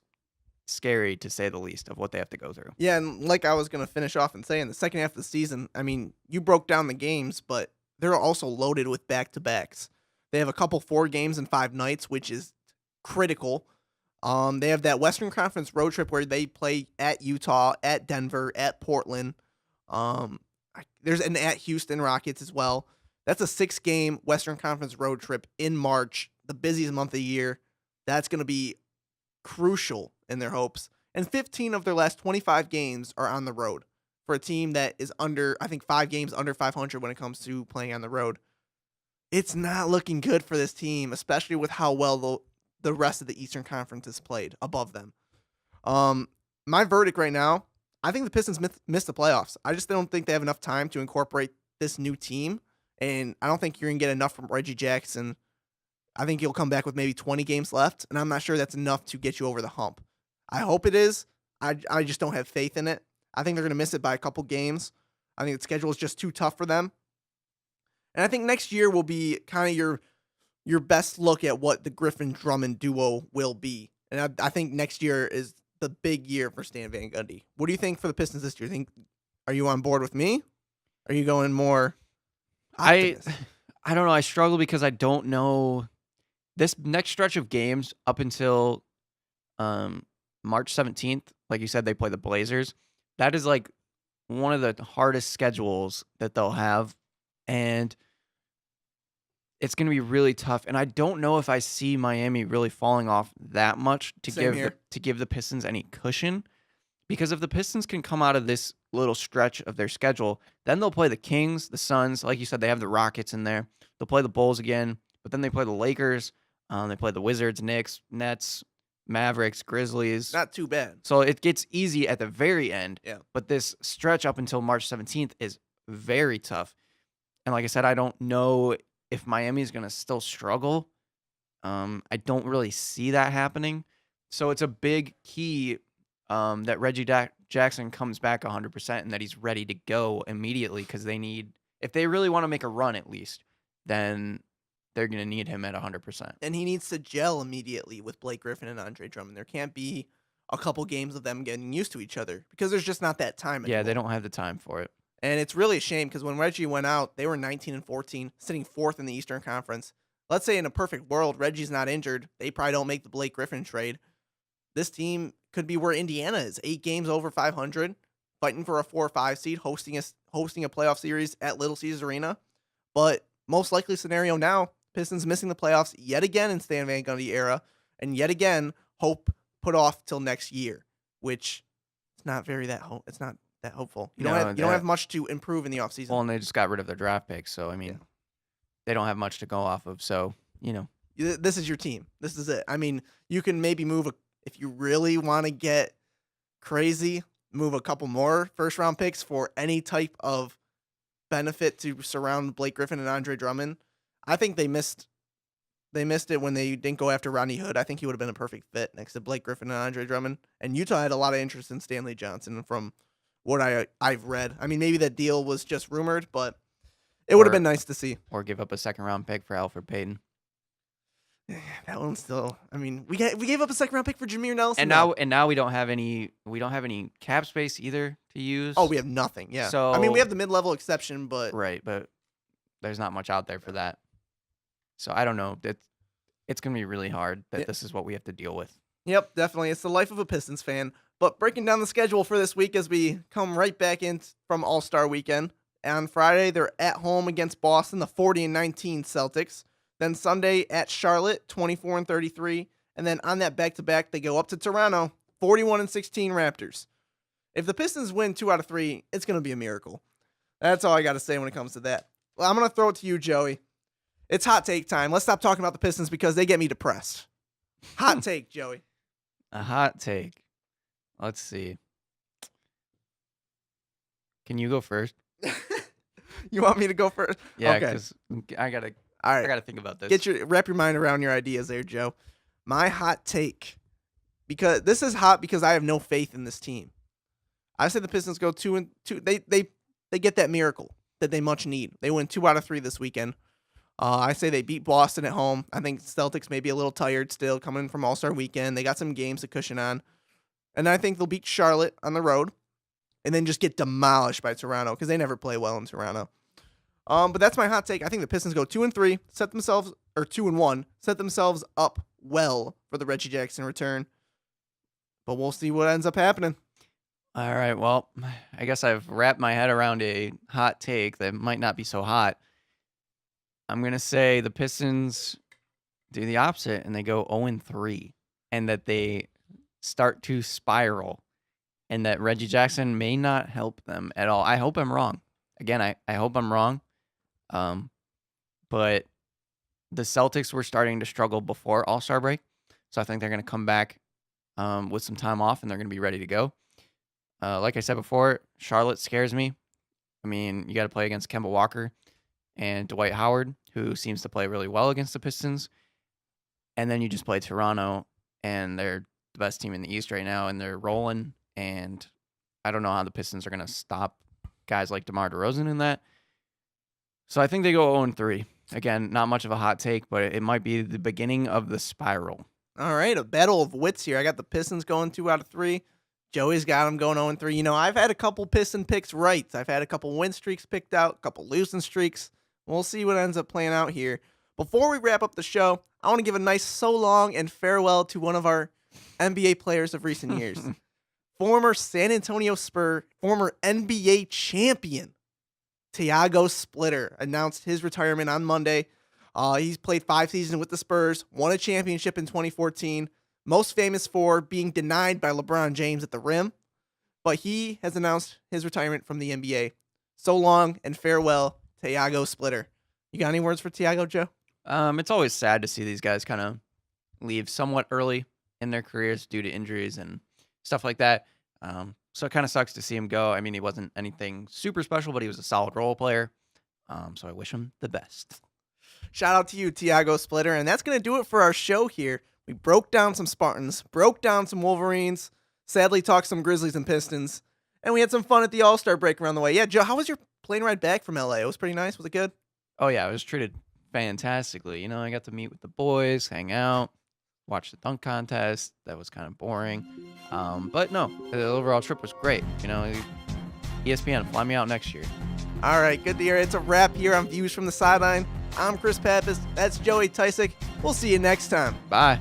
scary to say the least of what they have to go through. Yeah, and like I was going to finish off and say, in the second half of the season, I mean, you broke down the games, but they're also loaded with back-to-backs. They have a couple 4 games in 5 nights, which is critical. They have that Western Conference road trip where they play at Utah, at Denver, at Portland. There's an at Houston Rockets as well. That's a 6-game Western Conference road trip in March, the busiest month of the year. That's going to be crucial in their hopes. And 15 of their last 25 games are on the road for a team that is under, I think, 5 games under 500 when it comes to playing on the road. It's not looking good for this team, especially with how well the rest of the Eastern Conference is played above them. My verdict right now, I think the Pistons missed the playoffs. I just don't think they have enough time to incorporate this new team, and I don't think you're going to get enough from Reggie Jackson. I think he'll come back with maybe 20 games left, and I'm not sure that's enough to get you over the hump. I hope it is. I just don't have faith in it. I think they're going to miss it by a couple games. I think the schedule is just too tough for them. And I think next year will be kind of your best look at what the Griffin-Drummond duo will be. And I think next year is the big year for Stan Van Gundy. What do you think for the Pistons this year? Are you on board with me? Are you going more optimist? I don't know. I struggle because I don't know. This next stretch of games up until March 17th, like you said, they play the Blazers. That is like one of the hardest schedules that they'll have. And it's going to be really tough. And I don't know if I see Miami really falling off that much to give the Pistons any cushion. Because if the Pistons can come out of this little stretch of their schedule, then they'll play the Kings, the Suns. Like you said, they have the Rockets in there. They'll play the Bulls again. But then they play the Lakers. They play the Wizards, Knicks, Nets, Mavericks, Grizzlies. Not too bad. So it gets easy at the very end. Yeah. But this stretch up until March 17th is very tough. And like I said, I don't know if Miami is going to still struggle. I don't really see that happening. So it's a big key that Reggie Jackson comes back 100% and that he's ready to go immediately because if they really want to make a run at least, then they're going to need him at 100%. And he needs to gel immediately with Blake Griffin and Andre Drummond. There can't be a couple games of them getting used to each other because there's just not that time anymore. Yeah, they don't have the time for it. And it's really a shame because when Reggie went out, they were 19-14, sitting 4th in the Eastern Conference. Let's say in a perfect world, Reggie's not injured. They probably don't make the Blake Griffin trade. This team could be where Indiana is, 8 games over 500, fighting for a 4 or 5 seed, hosting a playoff series at Little Caesars Arena. But most likely scenario now, Pistons missing the playoffs yet again in Stan Van Gundy era, and yet again hope put off till next year, which it's not it's not that hopeful. You don't have much to improve in the offseason. Well, and they just got rid of their draft picks, so I mean, they don't have much to go off of. So this is your team. This is it. I mean, you can maybe if you really want to get crazy, move a couple more first round picks for any type of benefit to surround Blake Griffin and Andre Drummond. I think they missed it when they didn't go after Rodney Hood. I think he would have been a perfect fit next to Blake Griffin and Andre Drummond. And Utah had a lot of interest in Stanley Johnson from what I've read. I mean, maybe that deal was just rumored, but it would have been nice to see. Or give up a second-round pick for Alfred Payton. That one's still. I mean, we gave up a second-round pick for Jameer Nelson. And now we don't have any cap space either to use. Oh, we have nothing. Yeah. So I mean, we have the mid-level exception, but but there's not much out there for that. So I don't know. It's going to be really hard that this is what we have to deal with. Yep, definitely. It's the life of a Pistons fan. But breaking down the schedule for this week as we come right back in from All-Star Weekend. On Friday, they're at home against Boston, the 40-19 Celtics. Then Sunday at Charlotte, 24-33. And then on that back-to-back, they go up to Toronto, 41-16 Raptors. If the Pistons win 2 out of 3, it's going to be a miracle. That's all I got to say when it comes to that. Well, I'm going to throw it to you, Joey. It's hot take time. Let's stop talking about the Pistons because they get me depressed. Hot take, Joey. A hot take. Let's see. Can you go first? You want me to go first? Yeah, Okay. because I gotta All right. think about this. Wrap your mind around your ideas there, Joe. My hot take, because this is hot because I have no faith in this team. I say the Pistons go 2-2. They get that miracle that they much need. They win 2 out of 3 this weekend. I say they beat Boston at home. I think Celtics may be a little tired still coming from All-Star weekend. They got some games to cushion on. And I think they'll beat Charlotte on the road and then just get demolished by Toronto because they never play well in Toronto. But that's my hot take. I think the Pistons go 2-3, set themselves, or 2-1, set themselves up well for the Reggie Jackson return. But we'll see what ends up happening. All right. Well, I guess I've wrapped my head around a hot take that might not be so hot. I'm going to say the Pistons do the opposite and they go 0-3 and that they start to spiral and that Reggie Jackson may not help them at all. I hope I'm wrong. Again, I hope I'm wrong. But the Celtics were starting to struggle before All-Star break. So I think they're going to come back with some time off and they're going to be ready to go. Like I said before, Charlotte scares me. I mean, you got to play against Kemba Walker and Dwight Howard, who seems to play really well against the Pistons. And then you just play Toronto, and they're the best team in the East right now, and they're rolling. And I don't know how the Pistons are going to stop guys like DeMar DeRozan in that. So I think they go 0-3. Again, not much of a hot take, but it might be the beginning of the spiral. All right, a battle of wits here. I got the Pistons going 2 out of 3. Joey's got them going 0-3. You know, I've had a couple Piston picks right. I've had a couple win streaks picked out, a couple losing streaks. We'll see what ends up playing out here. Before we wrap up the show, I want to give a nice so long and farewell to one of our NBA players of recent years. Former San Antonio Spur, former NBA champion, Thiago Splitter, announced his retirement on Monday. He's played 5 seasons with the Spurs, won a championship in 2014, most famous for being denied by LeBron James at the rim. But he has announced his retirement from the NBA. So long and farewell, Thiago Splitter. You got any words for Thiago, Joe? It's always sad to see these guys kind of leave somewhat early in their careers due to injuries and stuff like that. So it kind of sucks to see him go. I mean, he wasn't anything super special, but he was a solid role player. So I wish him the best. Shout out to you, Thiago Splitter. And that's going to do it for our show here. We broke down some Spartans, broke down some Wolverines, sadly talked some Grizzlies and Pistons, and we had some fun at the All-Star break around the way. Yeah, Joe, how was your plane ride back from LA? It was pretty nice. Was it good? Oh, yeah, I was treated fantastically. You know, I got to meet with the boys, hang out, watch the dunk contest. That was kind of boring. But no, the overall trip was great. You know, ESPN, fly me out next year. All right, good to hear. It's a wrap here on Views from the Sideline. I'm Chris Pappas. That's Joey Tysick. We'll see you next time. Bye.